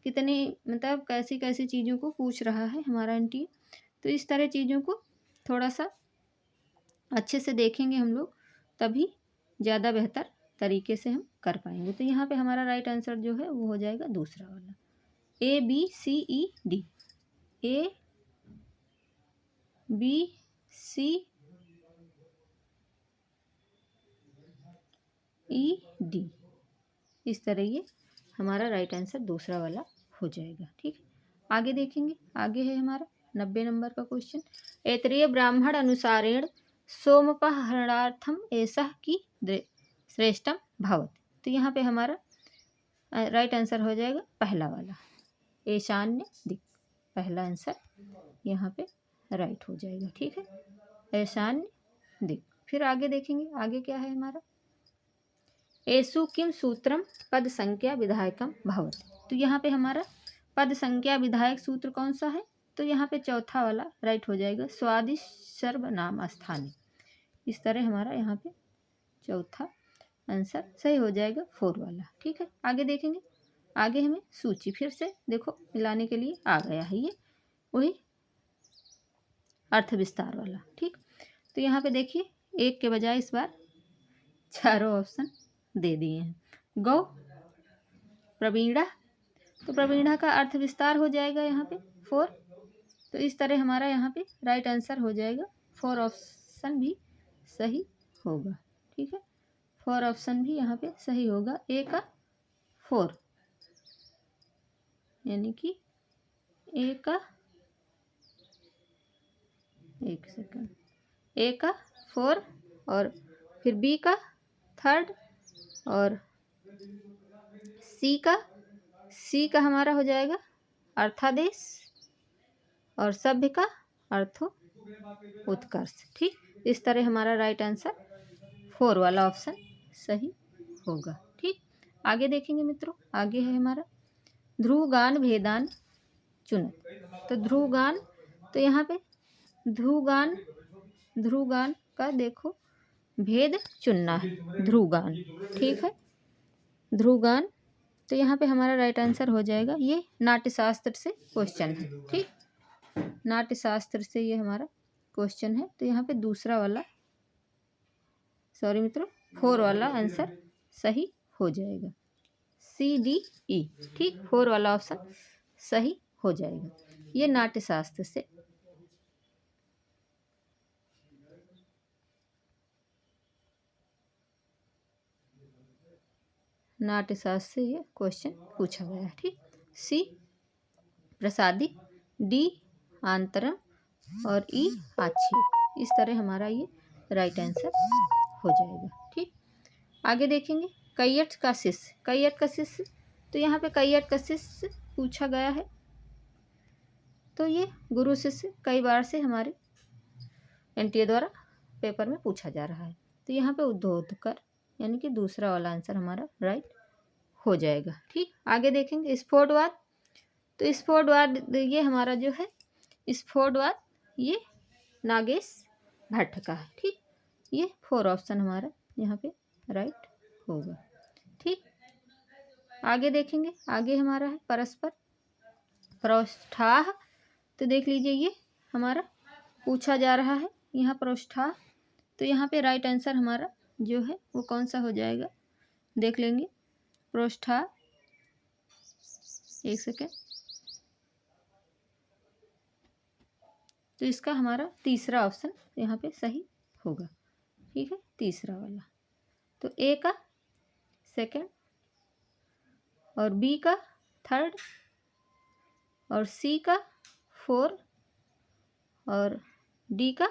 कितनी मतलब कैसी कैसी चीज़ों को पूछ रहा है हमारा एनटीए, तो इस तरह चीज़ों को थोड़ा सा अच्छे से देखेंगे हम लोग, तभी ज़्यादा बेहतर तरीके से हम कर पाएंगे। तो यहाँ पे हमारा राइट आंसर जो है वो हो जाएगा दूसरा वाला, ABCED, ABCED, इस तरह ये हमारा राइट आंसर दूसरा वाला हो जाएगा। ठीक है, आगे देखेंगे, आगे है हमारा 90 नंबर का क्वेश्चन, ऐतरेय ब्राह्मण अनुसारेण सोमपहरणार्थम ऐसा की श्रेष्ठम भवति, तो यहाँ पे हमारा राइट आंसर हो जाएगा पहला वाला, ईशान्य दिक, पहला आंसर यहाँ पे राइट हो जाएगा। ठीक है, ईशान्य दिक। फिर आगे देखेंगे, आगे क्या है हमारा, एषु किम सूत्रम पद संख्या विधायकम भवति, तो यहाँ पे हमारा पद संख्या विधायक सूत्र कौन सा है? तो यहाँ पे चौथा वाला राइट हो जाएगा, स्वादिष्ट सर्वनाम स्थानीय, इस तरह हमारा यहाँ पे चौथा आंसर सही हो जाएगा, 4 वाला। ठीक है, आगे देखेंगे, आगे हमें सूची फिर से देखो मिलाने के लिए आ गया है ये वही अर्थ विस्तार वाला। ठीक, तो यहाँ पे देखिए एक के बजाय इस बार चारों ऑप्शन दे दिए हैं। गौ प्रवीणा, तो प्रवीणा का अर्थ विस्तार हो जाएगा यहाँ पे 4, तो इस तरह हमारा यहाँ पे राइट आंसर हो जाएगा 4 ऑप्शन भी सही होगा। ठीक है, 4 ऑप्शन भी यहाँ पे सही होगा, ए का 4 यानी कि ए का, एक सेकंड, ए का 4 और फिर बी का 3rd और सी का हमारा हो जाएगा अर्थादेश और सभ्य का अर्थो उत्कर्ष। ठीक, इस तरह हमारा राइट आंसर 4 वाला ऑप्शन सही होगा। ठीक, आगे देखेंगे मित्रों, आगे है हमारा ध्रुवगान भेदान चुनत, तो ध्रुवगान, तो यहाँ पे ध्रुवगान का देखो भेद चुनना है, ध्रुवगान। ठीक है, ध्रुवगान, तो यहाँ पे हमारा राइट आंसर हो जाएगा, ये नाट्यशास्त्र से क्वेश्चन है। ठीक, नाट्यशास्त्र से ये हमारा क्वेश्चन है, तो यहाँ पे दूसरा वाला, सॉरी मित्रों, 4 वाला आंसर सही हो जाएगा, CDE। ठीक, 4 वाला ऑप्शन सही हो जाएगा, ये नाट्यशास्त्र से ये क्वेश्चन पूछा गया है। ठीक, C प्रसादी, D आंतरम और E आक्षेप, इस तरह हमारा ये राइट आंसर हो जाएगा। ठीक, आगे देखेंगे कैयट का शिष्य, तो यहाँ पे कैयट का शिष्य पूछा गया है, तो ये गुरु शिष्य कई बार से हमारे एनटीए द्वारा पेपर में पूछा जा रहा है। तो यहाँ पे उद्योतकर यानी कि दूसरा वाला आंसर हमारा राइट हो जाएगा। ठीक, आगे देखेंगे स्फोटवाद। तो स्फोटवाद ये हमारा जो है स्फोटवाद ये नागेश भट्ट का है। ठीक, ये 4 ऑप्शन हमारा यहाँ पे राइट होगा। ठीक, आगे देखेंगे, आगे हमारा है परस्पर प्रोष्ठाह। तो देख लीजिए ये हमारा पूछा जा रहा है यहाँ प्रोष्ठाह। तो यहाँ पे राइट आंसर हमारा जो है वो कौन सा हो जाएगा, देख लेंगे। प्रोष्ठाह, एक सेकेंड। तो इसका हमारा तीसरा ऑप्शन यहाँ पे सही होगा। ठीक है, तीसरा वाला। तो ए का सेकंड और बी का थर्ड और सी का 4 और डी का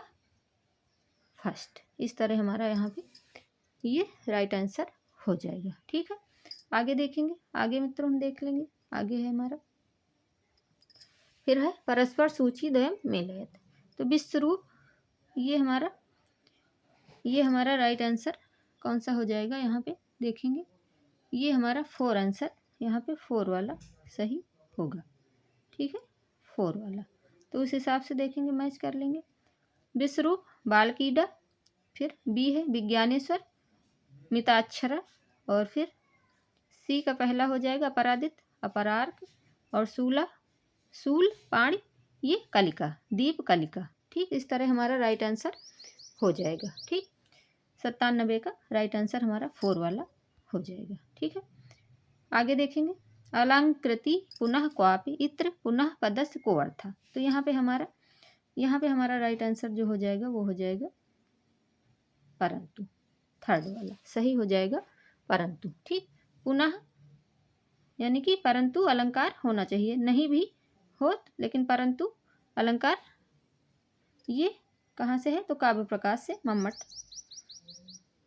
फर्स्ट, इस तरह हमारा यहाँ पे ये राइट आंसर हो जाएगा। ठीक है, आगे देखेंगे, आगे मित्रों हम देख लेंगे। आगे है हमारा फिर है परस्पर सूची द्वयम मेलयत। तो विश्वरूप ये हमारा राइट आंसर कौन सा हो जाएगा, यहाँ पे देखेंगे। ये हमारा 4 आंसर यहाँ पे 4 वाला सही होगा। ठीक है, 4 वाला। तो उस हिसाब से देखेंगे, मैच कर लेंगे। विश्वरूप बालकीड़ा, फिर बी है विज्ञानेश्वर मिताक्षरा, और फिर सी का पहला हो जाएगा अपराजित अपरार्क, और शूल पाणी ये कलिका दीप कलिका। ठीक, इस तरह हमारा राइट आंसर हो जाएगा। ठीक, 97 का राइट आंसर हमारा 4 वाला हो जाएगा। ठीक है, आगे देखेंगे। अलंकृति पुनः क्वापि इत्र पुनः पदस्य को अर्था। तो यहाँ पे हमारा राइट आंसर जो हो जाएगा वो हो जाएगा परंतु, थर्ड वाला सही हो जाएगा परंतु। ठीक, पुनः यानी कि परंतु अलंकार होना चाहिए, नहीं भी हो लेकिन परंतु अलंकार ये कहाँ से है, तो काव्य प्रकाश से, मम्मट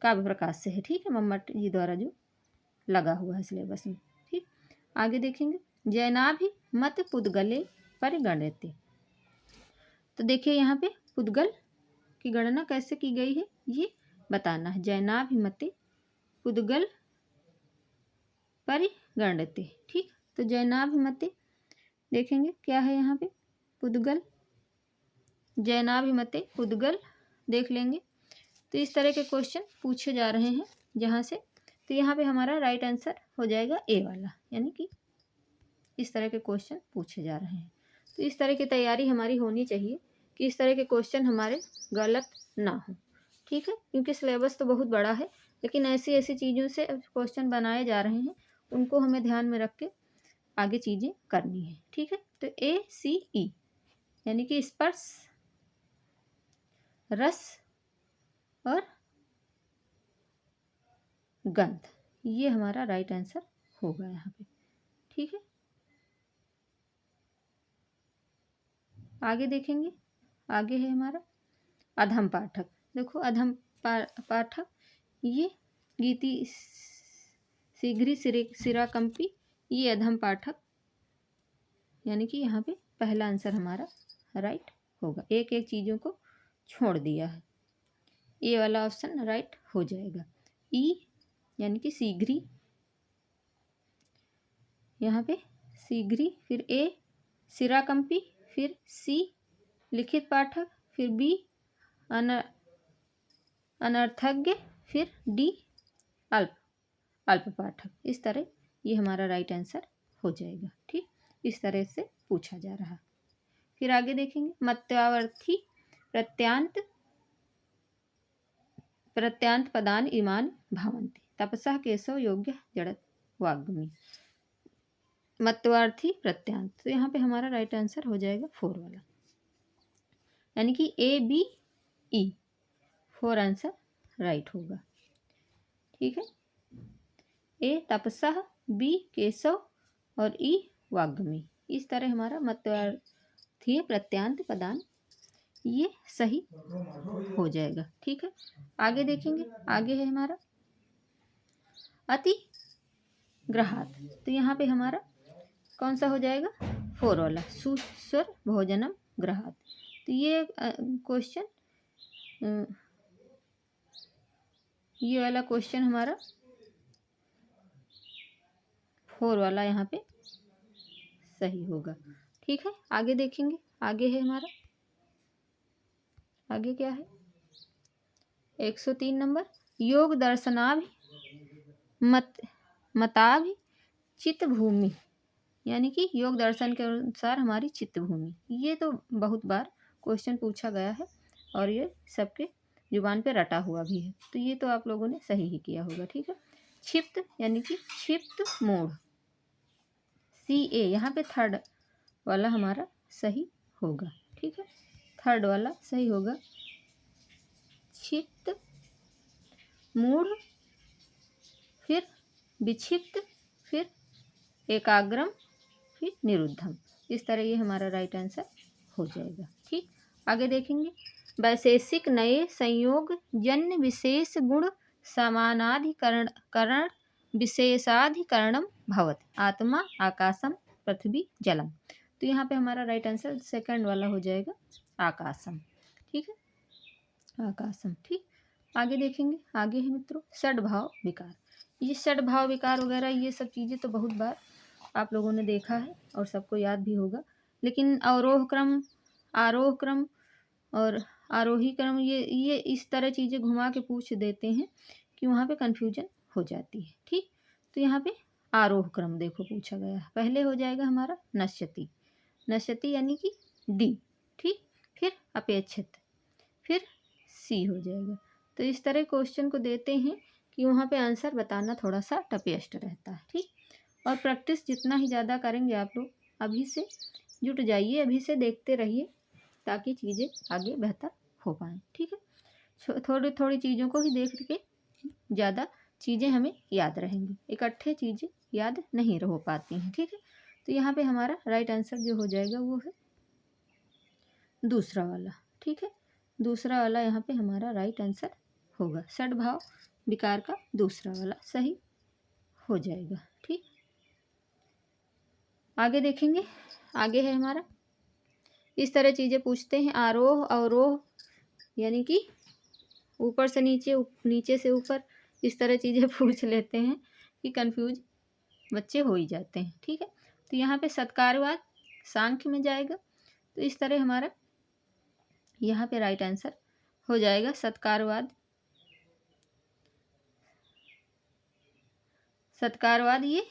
काव्य प्रकाश से है। ठीक है, मम्मट जी द्वारा जो लगा हुआ है सिलेबस में। ठीक, आगे देखेंगे। जैनाभि मत पुद्गले परिगणयते। तो देखिए यहाँ पे पुद्गल की गणना कैसे की गई है ये बताना है। जैनाभिमते पुद्गल परिगणयते। ठीक, तो जैनाभिमते देखेंगे क्या है यहाँ पे पुद्गल, जैनाभिमते पुद्गल देख लेंगे। तो इस तरह के क्वेश्चन पूछे जा रहे हैं जहाँ से, तो यहाँ पे हमारा राइट आंसर हो जाएगा ए वाला, यानी कि इस तरह के क्वेश्चन पूछे जा रहे हैं। तो इस तरह की तैयारी हमारी होनी चाहिए कि इस तरह के क्वेश्चन हमारे गलत ना हो। ठीक है, क्योंकि सिलेबस तो बहुत बड़ा है, लेकिन ऐसी ऐसी चीज़ों से क्वेश्चन बनाए जा रहे हैं, उनको हमें ध्यान में रख के आगे चीज़ें करनी है। ठीक है, तो ACE यानी कि स्पर्श, रस और गंध, ये हमारा राइट आंसर होगा यहाँ पे। ठीक है, आगे देखेंगे। आगे है हमारा अधम पाठक। देखो अधम पाठक ये गीति शीघ्री सिराकंपी, ये अधम पाठक, यानी कि यहाँ पे पहला आंसर हमारा राइट होगा। एक एक चीज़ों को छोड़ दिया है, ए वाला ऑप्शन राइट हो जाएगा। ई यानी कि शीघ्री, यहाँ पे शीघ्री, फिर ए सिराकंपी, फिर सी लिखित पाठक, फिर बी अनर्थज्ञ, फिर डी अल्प पाठक। इस तरह ये हमारा राइट आंसर हो जाएगा। ठीक, इस तरह से पूछा जा रहा है। फिर आगे देखेंगे। मत्यावर्थी प्रत्यांत पदान इमान भावन्ति तपसः केशव योग्य जड़त वाग्मी। मत्वार्थी प्रत्यांत, तो यहाँ पे हमारा राइट आंसर हो जाएगा 4 वाला, यानी कि ABE 4 आंसर राइट होगा। ठीक है, ए तपसः, बी केशव और ई वाग्मी। इस तरह हमारा मत्वार्थी प्रत्यांत पदान ये सही हो जाएगा। ठीक है, आगे देखेंगे। आगे है हमारा अति ग्रहात। तो यहाँ पे हमारा कौन सा हो जाएगा? 4 वाला, सुस्वर भोजनम गृहात। तो ये क्वेश्चन, ये वाला क्वेश्चन हमारा 4 वाला यहाँ पे सही होगा। ठीक है, आगे देखेंगे। आगे है हमारा, आगे क्या है? 103 नंबर, योग दर्शनाभि मताभि चित्त भूमि, यानी कि योग दर्शन के अनुसार हमारी चित्त भूमि। ये तो बहुत बार क्वेश्चन पूछा गया है और ये सबके जुबान पे रटा हुआ भी है, तो ये तो आप लोगों ने सही ही किया होगा। ठीक है, क्षिप्त यानी कि क्षिप्त मूढ़, CA यहाँ पे थर्ड वाला हमारा सही होगा। ठीक है, थर्ड वाला सही होगा। क्षिप्त मूढ़, फिर विक्षिप्त, फिर एकाग्रम, फिर निरुद्धम। इस तरह ये हमारा राइट आंसर हो जाएगा। ठीक, आगे देखेंगे। वैशेषिक नए संयोग जन्य विशेष गुण समानाधिकरण करण विशेषाधिकरणम भवत, आत्मा आकाशम पृथ्वी जलम। तो यहाँ पे हमारा राइट आंसर सेकंड वाला हो जाएगा, आकाशम। ठीक है, आकाशम। ठीक, आगे देखेंगे। आगे है मित्रों षड्भाव विकार। ये षड्भाव विकार वगैरह ये सब चीज़ें तो बहुत बार आप लोगों ने देखा है और सबको याद भी होगा, लेकिन अवरोह क्रम, आरोह क्रम और आरोही क्रम, ये इस तरह चीज़ें घुमा के पूछ देते हैं कि वहाँ पे कन्फ्यूजन हो जाती है। ठीक, तो यहाँ पे आरोह क्रम देखो पूछा गया है। पहले हो जाएगा हमारा नश्यति, नश्यति यानी कि D। ठीक, फिर अपेक्षित, फिर C हो जाएगा। तो इस तरह क्वेश्चन को देते हैं कि वहाँ पे आंसर बताना थोड़ा सा टफेस्ट रहता है। ठीक, और प्रैक्टिस जितना ही ज़्यादा करेंगे आप लोग, अभी से जुट जाइए, अभी से देखते रहिए ताकि चीज़ें आगे बेहतर हो पाएँ। ठीक है, थोड़ी थोड़ी चीज़ों को ही देख के ज़्यादा चीज़ें हमें याद रहेंगी, इकट्ठे चीज़ें याद नहीं रह पाती हैं। ठीक है, तो यहाँ पे हमारा राइट आंसर जो हो जाएगा वो है दूसरा वाला। ठीक है, दूसरा वाला यहाँ पे हमारा राइट आंसर होगा। षड्भाव विकार का दूसरा वाला सही हो जाएगा। ठीक, आगे देखेंगे। आगे है हमारा, इस तरह चीज़ें पूछते हैं। आरोह अवरोह यानी कि ऊपर से नीचे, नीचे से ऊपर, इस तरह चीज़ें पूछ लेते हैं कि कंफ्यूज बच्चे हो ही जाते हैं। ठीक है, तो यहाँ पे सत्कारवाद सांख्य में जाएगा, तो इस तरह हमारा यहाँ पे राइट आंसर हो जाएगा सत्कारवाद। सत्कारवाद ये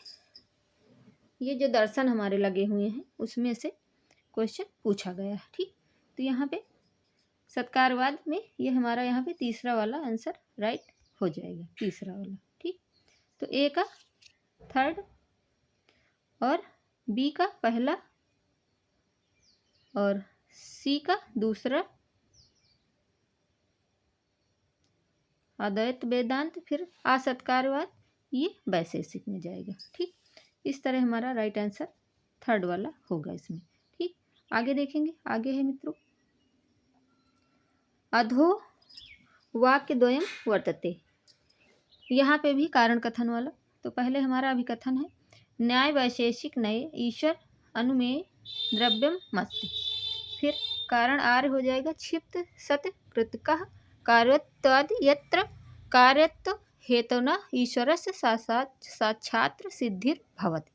जो दर्शन हमारे लगे हुए हैं उसमें से क्वेश्चन पूछा गया है। ठीक, तो यहाँ पे सत्कारवाद में ये हमारा यहाँ पे तीसरा वाला आंसर राइट हो जाएगा, तीसरा वाला। ठीक, तो A का थर्ड और B का पहला और C का दूसरा, अद्वैत वेदांत, फिर असत्कारवाद, ये वैशेषिक में जाएगा। ठीक, इस तरह हमारा राइट आंसर थर्ड वाला होगा इसमें। ठीक, आगे देखेंगे। आगे है मित्रों अधो वाक्य द्वयम वर्तते, यहाँ पे भी कारण कथन वाला। तो पहले हमारा अभिकथन है, न्याय वैशेषिक नए ईश्वर अनुमेय द्रव्यम मस्ति। फिर कारण आर्य हो जाएगा, क्षिप्त सत कृतकः कार्यत्वादि यत्र कार्यत्व हेतुना ईश्वरस्य साक्षात् सिद्धिर भवति।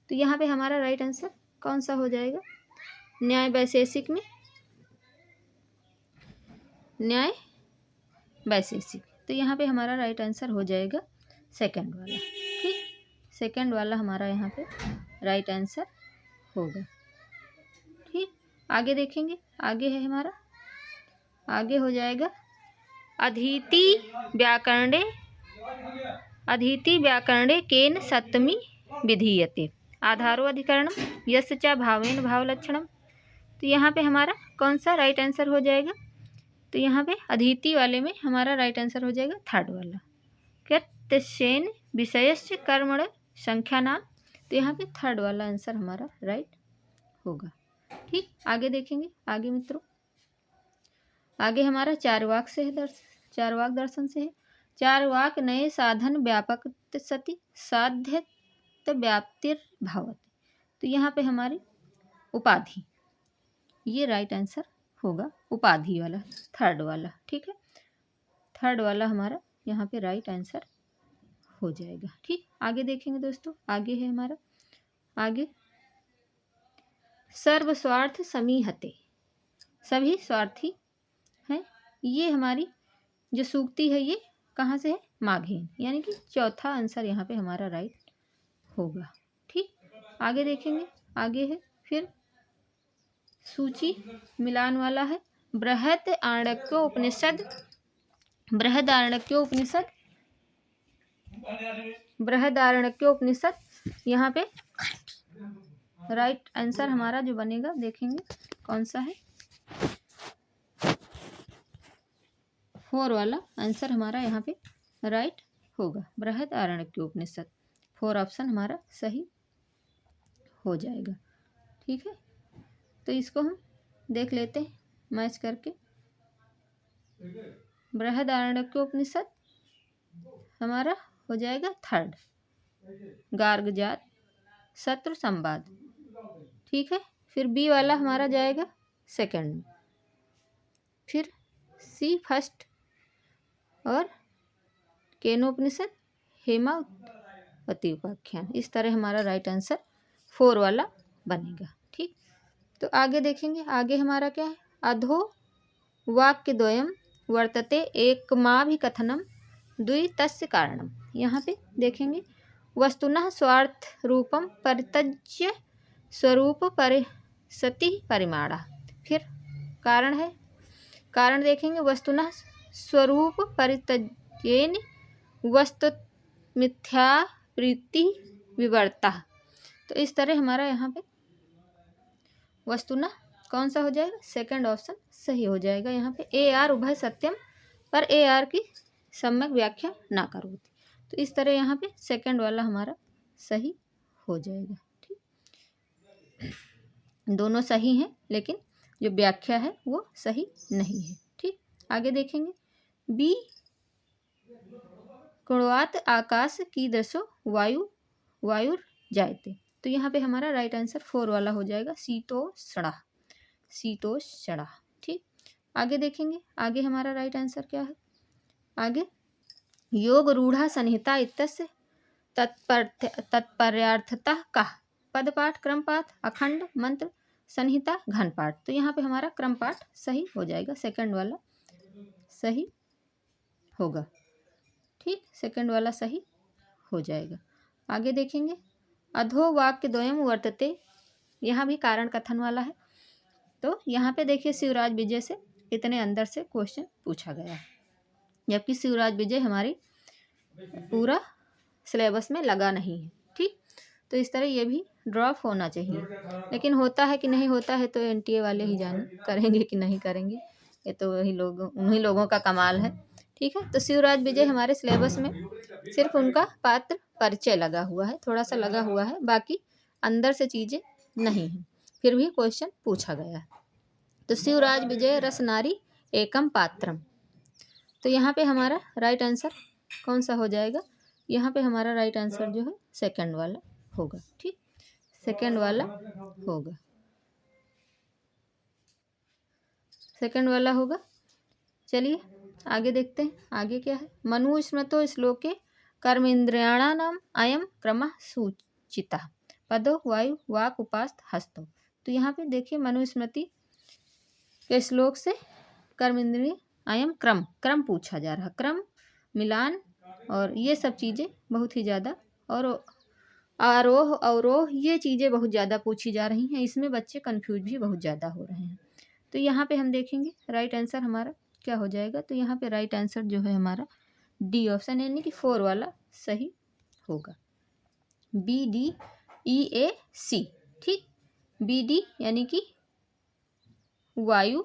तो यहाँ पे हमारा राइट आंसर कौन सा हो जाएगा? न्याय वैशेषिक में न्याय वैशेषिक, तो यहाँ पे हमारा राइट आंसर हो जाएगा सेकंड वाला। ठीक, सेकंड वाला हमारा यहाँ पे राइट आंसर होगा। ठीक, आगे देखेंगे। आगे है हमारा, आगे हो जाएगा अधीति व्याकरणे केन सप्तमी विधीयते, आधारो अधिकरणम यस्य च भावेन भावलक्षणम। तो यहाँ पे हमारा कौन सा राइट आंसर हो जाएगा? तो यहाँ पे अधीति वाले में हमारा राइट आंसर हो जाएगा थर्ड वाला, कृत्यसेन विषयस्य कर्मण संख्या नाम। तो यहाँ पे थर्ड वाला आंसर हमारा राइट होगा। ठीक, आगे देखेंगे। आगे मित्रों, आगे हमारा चारवाक से है, चारवाक दर्शन से है। चारवाक नए साधन व्यापक सति साध्य व्याप्तिर भावति। तो यहाँ पे हमारी उपाधि, ये राइट आंसर होगा उपाधि वाला, थर्ड वाला। ठीक है, थर्ड वाला हमारा यहाँ पे राइट आंसर हो जाएगा। ठीक, आगे देखेंगे दोस्तों, आगे है हमारा, आगे सर्वस्वार्थ समीहते, सभी स्वार्थी हैं। ये हमारी जो सूक्ति है ये कहाँ से है, माघेन, यानी कि चौथा आंसर यहाँ पे हमारा राइट होगा। ठीक, आगे देखेंगे, आगे है फिर सूची मिलान वाला है। बृहदारण्यकोपनिषद, बृहदारण्यकोपनिषद यहाँ पे राइट आंसर हमारा जो बनेगा, देखेंगे कौन सा है, 4 वाला आंसर हमारा यहाँ पे राइट होगा, बृहदारण्यकोपनिषद। 4 ऑप्शन हमारा सही हो जाएगा। ठीक है, तो इसको हम देख लेते हैं मैच करके। बृहदारण्यकोपनिषद हमारा हो जाएगा थर्ड, गार्गजात शत्रु संवाद। ठीक है, फिर बी वाला हमारा जाएगा सेकंड, फिर सी फर्स्ट, और केनोपनिषद हेमावती उपाख्यान। इस तरह हमारा राइट आंसर 4 वाला बनेगा। ठीक, तो आगे देखेंगे, आगे हमारा क्या है, अधो वाक्यद्वयम वर्तते एकमाभिकथनम द्वि तस्य कारणम। यहाँ पे देखेंगे वस्तुनः स्वार्थ रूपम परित्यज्य स्वरूप परिसति परिमाणा। फिर कारण है, कारण देखेंगे वस्तुनः स्वरूप परित्यजेन वस्तु मिथ्या प्रीति विवर्ता। तो इस तरह हमारा यहाँ पे वस्तुनः कौन सा हो जाएगा, सेकंड ऑप्शन सही हो जाएगा। यहाँ पे ए आर उभय सत्यम पर ए आर की सम्यक व्याख्या ना करोति। तो इस तरह यहाँ पे सेकंड वाला हमारा सही हो जाएगा। ठीक, दोनों सही हैं लेकिन जो व्याख्या है वो सही नहीं है। ठीक, आगे देखेंगे, बी कुणवात आकाश की दृशो वायुर जायते। तो यहाँ पे हमारा राइट आंसर 4 वाला हो जाएगा, शीतोष्णा, शीतोष्णा। ठीक, आगे देखेंगे, आगे हमारा राइट आंसर क्या है, आगे योग रूढ़ा संहिता इत्यस्य तत्पर्यार्थतः का पदपाठ क्रमपाठ अखंड मंत्र संहिता घन पाठ। तो यहाँ पे हमारा क्रमपाठ सही हो जाएगा, सेकंड वाला सही होगा। ठीक, सेकंड वाला सही हो जाएगा। आगे देखेंगे, अधो वाक्य द्वयम वर्तते, यहाँ भी कारण कथन वाला है। तो यहाँ पे देखिए शिवराज विजय से इतने अंदर से क्वेश्चन पूछा गया है, जबकि शिवराज विजय हमारी पूरा सिलेबस में लगा नहीं है। ठीक, तो इस तरह ये भी ड्रॉप होना चाहिए, लेकिन होता है कि नहीं होता है तो एनटीए वाले ही जाने करेंगे कि नहीं करेंगे, ये तो वही लोग, उन्हीं लोगों का कमाल है। ठीक है, तो शिवराज विजय हमारे सिलेबस में सिर्फ उनका पात्र परिचय लगा हुआ है, थोड़ा सा लगा हुआ है, बाकी अंदर से चीज़ें नहीं हैं, फिर भी क्वेश्चन पूछा गया है। तो शिवराज विजय रसनारी एकम पात्रम। तो यहाँ पे हमारा राइट आंसर कौन सा हो जाएगा, यहाँ पे हमारा राइट आंसर जो है सेकंड वाला होगा। ठीक, सेकंड वाला होगा, सेकंड वाला होगा। चलिए आगे देखते हैं, आगे क्या है, मनुस्मृतो श्लोके कर्मेन्द्रियाणाम अयम क्रमः सूचितः पदो वायु वाक उपास्त हस्तो। तो यहाँ पे देखिए मनुस्मृति के श्लोक से कर्मेंद्रिय अयम क्रम पूछा जा रहा, क्रम मिलान और ये सब चीज़ें बहुत ही ज़्यादा, और आरोह अवरोह ये चीज़ें बहुत ज़्यादा पूछी जा रही हैं, इसमें बच्चे कंफ्यूज भी बहुत ज़्यादा हो रहे हैं। तो यहाँ पे हम देखेंगे राइट आंसर हमारा क्या हो जाएगा, तो यहाँ पे राइट आंसर जो है हमारा डी ऑप्शन यानी कि 4 वाला सही होगा, बी डी ई ए सी। ठीक, बी डी यानी कि वायु,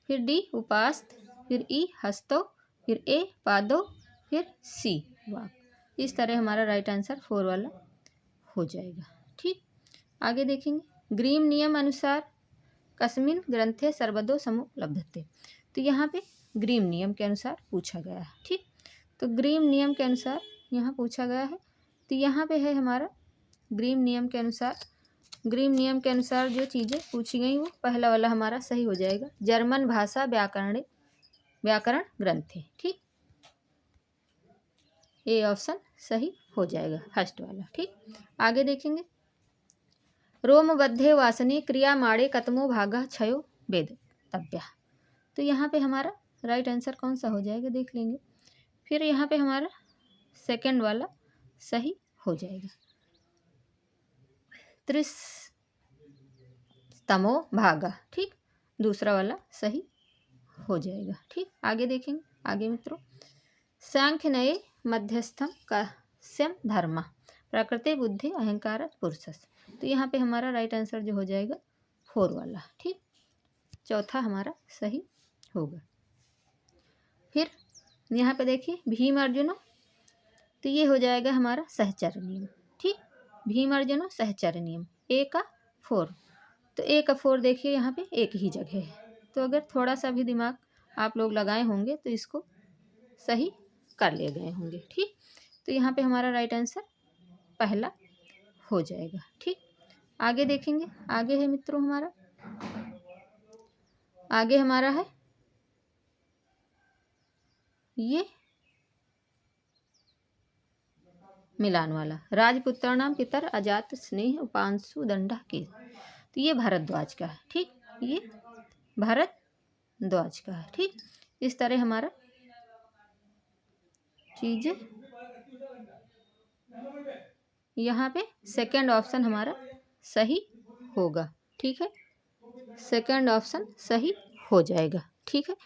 फिर डी उपास्त, फिर ई हस्तो, फिर ए पादो, फिर सी वाक। इस तरह हमारा राइट आंसर 4 वाला हो जाएगा। ठीक, आगे देखेंगे, ग्रीम नियम अनुसार कस्मिन ग्रंथे सर्वदो समुपलब्धते। तो यहाँ पे ग्रीम नियम के अनुसार पूछा गया है। ठीक, तो ग्रीम नियम के अनुसार यहाँ पूछा गया है, तो यहाँ पे है हमारा ग्रीम नियम के अनुसार जो चीज़ें पूछी गई वो पहला वाला हमारा सही हो जाएगा। जर्मन भाषा व्याकरण ग्रंथ है। ठीक, ये ऑप्शन सही हो जाएगा फर्स्ट वाला। ठीक, आगे देखेंगे। रोमबद्धे वासने क्रिया माड़े कतमो भागा क्षयो वेदतव्या। तो यहाँ पे हमारा राइट आंसर कौन सा हो जाएगा देख लेंगे। फिर यहाँ पे हमारा सेकंड वाला सही हो जाएगा। त्रिस्तमो भागा। ठीक, दूसरा वाला सही हो जाएगा। ठीक, आगे देखेंगे। आगे मित्रों, सांख्य नये मध्यस्थम कास्यम धर्म प्रकृति बुद्धि अहंकार पुरुषस। तो यहाँ पे हमारा राइट आंसर जो हो जाएगा 4 वाला। ठीक, चौथा हमारा सही होगा। फिर यहाँ पे देखिए भीम अर्जुनो, तो ये हो जाएगा हमारा सहचर्य नियम। ठीक, भीम अर्जुनो सहचर्य नियम ए का 4। तो ए का 4 देखिए यहाँ पे एक ही जगह है, तो अगर थोड़ा सा भी दिमाग आप लोग लगाए होंगे तो इसको सही कर ले गए होंगे। ठीक, तो यहाँ पे हमारा राइट आंसर पहला हो जाएगा। ठीक, आगे देखेंगे। आगे है मित्रों आगे हमारा है ये मिलान वाला। राजपुत्राणाम पितर अजात स्नेह उपांशु दंडा के। तो ये भारद्वाज का है। ठीक, ये भारद्वाज का है। ठीक, इस तरह हमारा चीज़ें यहाँ पे सेकंड ऑप्शन हमारा सही होगा। ठीक है, सेकंड ऑप्शन सही हो जाएगा। ठीक है,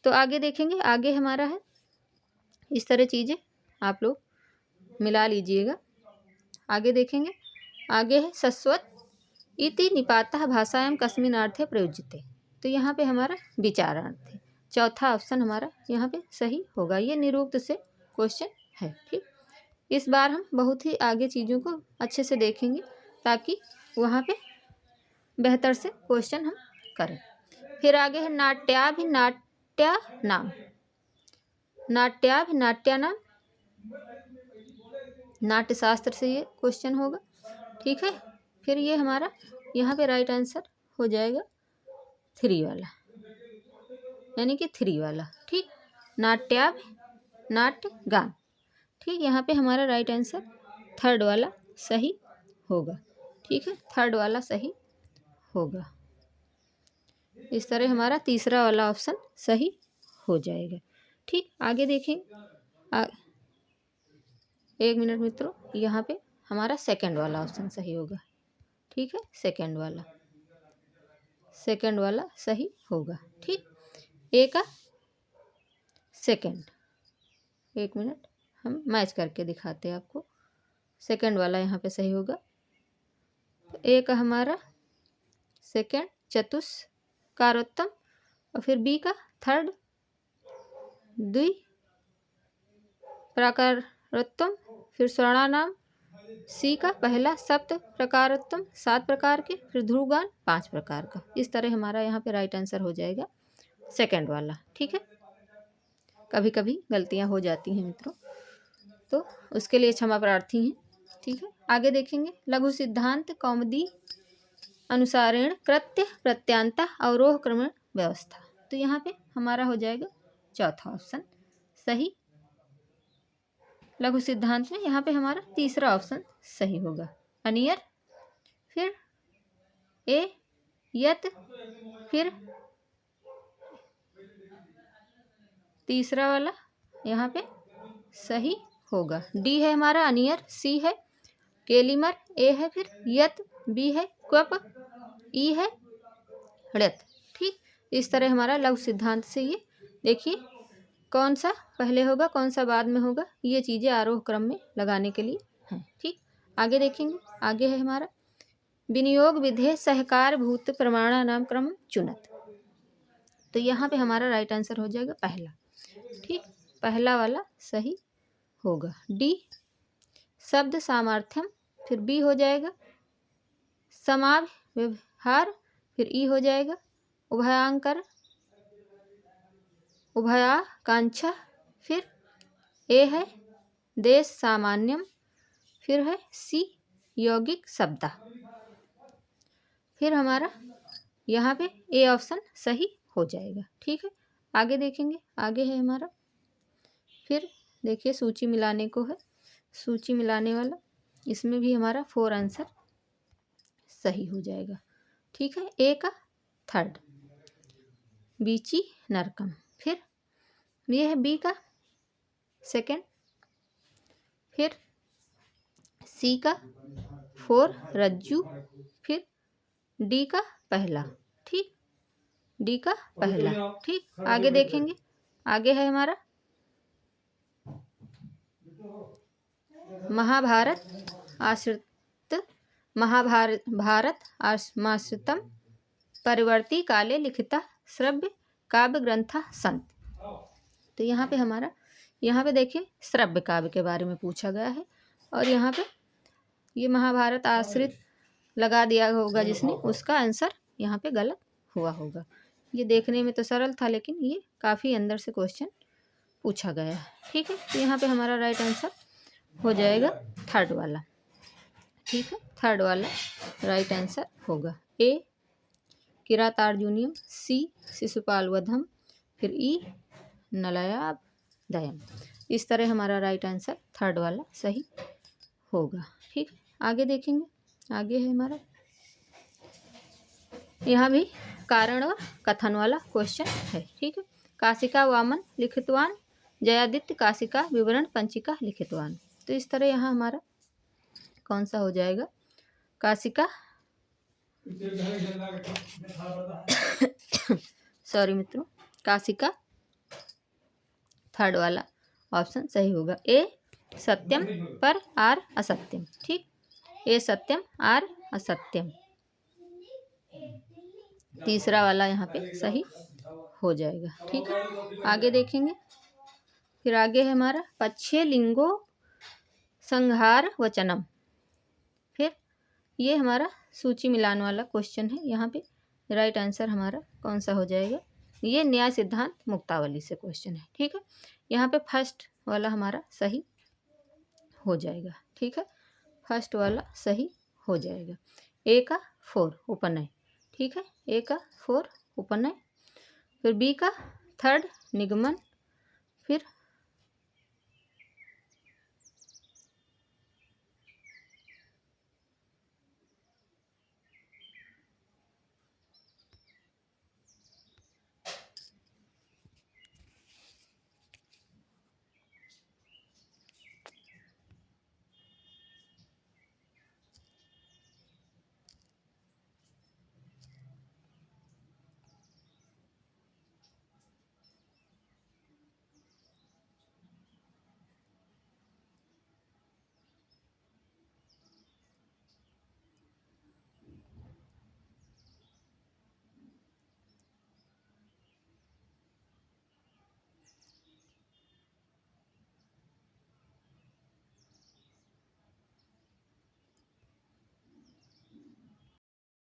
तो आगे देखेंगे। आगे हमारा है इस तरह चीज़ें आप लोग मिला लीजिएगा। आगे देखेंगे। आगे है सस्वत इति निपातः भाषायां कस्मिनार्थे प्रयुज्यते। तो यहाँ पे हमारा विचारार्थ है। चौथा ऑप्शन हमारा यहाँ पे सही होगा। ये निरुक्त से क्वेश्चन है। ठीक, इस बार हम बहुत ही आगे चीज़ों को अच्छे से देखेंगे ताकि वहाँ पे बेहतर से क्वेश्चन हम करें। फिर आगे है नाट्या नाम। नाट्य शास्त्र से ये क्वेश्चन होगा। ठीक है, फिर ये हमारा यहाँ पे राइट आंसर हो जाएगा 3 वाला, यानी कि 3 वाला। ठीक, नाट्य गान। ठीक, यहाँ पे हमारा राइट आंसर 3rd वाला सही होगा। ठीक है, 3rd वाला सही होगा। इस तरह हमारा तीसरा वाला ऑप्शन सही हो जाएगा। ठीक, आगे देखें। एक मिनट मित्रों, यहाँ पे हमारा सेकंड वाला ऑप्शन सही होगा। ठीक है, सेकंड वाला सही होगा। ठीक, ए का सेकंड, एक मिनट हम मैच करके दिखाते हैं आपको। सेकंड वाला यहाँ पे सही होगा। तो ए का हमारा सेकंड चतुष्कारोत्तम, और फिर बी का 3rd द्विप्राकारोत्तम, फिर स्वर्णानाम, सी का पहला सप्त प्रकारोत्तम 7 प्रकार के, फिर ध्रुवगान 5 प्रकार का। इस तरह हमारा यहाँ पे राइट आंसर हो जाएगा सेकंड वाला। ठीक है, कभी कभी गलतियाँ हो जाती हैं मित्रों, तो उसके लिए क्षमा प्रार्थी हैं। ठीक है, आगे देखेंगे। लघु सिद्धांत कौमुदी अनुसारेण कृत्य प्रत्यांता अवरोह क्रमण व्यवस्था। तो यहाँ पे हमारा हो जाएगा चौथा ऑप्शन सही। लघु सिद्धांत में यहाँ पे हमारा तीसरा ऑप्शन सही होगा, अनियर, फिर ए यत, फिर तीसरा वाला यहाँ पे सही होगा। डी है हमारा अनियर, सी है केलिमर, ए है फिर यत, बी है क्वप, ई है ड़त। ठीक, इस तरह हमारा लघु सिद्धांत से ये देखिए कौन सा पहले होगा कौन सा बाद में होगा, ये चीज़ें आरोह क्रम में लगाने के लिए हैं। ठीक, आगे देखेंगे। आगे है हमारा विनियोग विधेय सहकार भूत प्रमाणा नाम क्रम चुनत। तो यहाँ पे हमारा राइट आंसर हो जाएगा पहला। ठीक, पहला वाला सही होगा। डी शब्द सामर्थ्यम, फिर बी हो जाएगा समाव व्यवहार, फिर ई हो जाएगा उभयांकर उभयाकांक्षा, फिर ए है देश सामान्यम, फिर है सी यौगिक शब्द। फिर हमारा यहाँ पे ए ऑप्शन सही हो जाएगा। ठीक है, आगे देखेंगे। आगे है हमारा, फिर देखिए सूची मिलाने को है, सूची मिलाने वाला, इसमें भी हमारा 4 आंसर सही हो जाएगा। ठीक है, ए का थर्ड बीची नरकम, फिर ये है बी का सेकंड, फिर सी का 4 रज्जू, फिर डी का पहला। ठीक, डी का पहला। ठीक, आगे देखेंगे। आगे है हमारा महाभारत आश्रितम परिवर्ती काले लिखिता श्रव्य काव्य ग्रंथा संत। तो यहाँ पे हमारा, यहाँ पे देखिए श्रव्य काव्य के बारे में पूछा गया है, और यहाँ पे ये महाभारत आश्रित लगा दिया होगा जिसने, उसका आंसर यहाँ पे गलत हुआ होगा। ये देखने में तो सरल था, लेकिन ये काफ़ी अंदर से क्वेश्चन पूछा गया है। ठीक है, तो यहाँ पे हमारा राइट आंसर हो जाएगा थर्ड वाला। ठीक है, थर्ड वाला राइट आंसर होगा। ए किरातार्जुनीयम, सी शिशुपाल वधम, फिर ई नलयाब दयम। इस तरह हमारा राइट आंसर थर्ड वाला सही होगा। ठीक है, आगे देखेंगे। आगे है हमारा, यहाँ भी कारण और कथन वाला क्वेश्चन है। ठीक है, काशिका वामन लिखितवान, जयादित्य काशिका विवरण पंचिका लिखितवान। तो इस तरह यहाँ हमारा कौन सा हो जाएगा, काशिका सॉरी मित्रों, काशिका थर्ड वाला ऑप्शन सही होगा। ए सत्यम पर आर असत्यम। ठीक, ए सत्यम आर असत्यम, तीसरा वाला यहाँ पे सही हो जाएगा। ठीक है, आगे देखेंगे। फिर आगे है हमारा पच्छे लिंगो संहार वचनम। फिर ये हमारा सूची मिलान वाला क्वेश्चन है। यहाँ पे राइट आंसर हमारा कौन सा हो जाएगा, ये न्याय सिद्धांत मुक्तावली से क्वेश्चन है। ठीक है, यहाँ पे फर्स्ट वाला हमारा सही हो जाएगा। ठीक है, फर्स्ट वाला सही हो जाएगा। ए का 4 उपनय। ठीक है, ए का 4 उपनय, फिर बी का थर्ड निगमन, फिर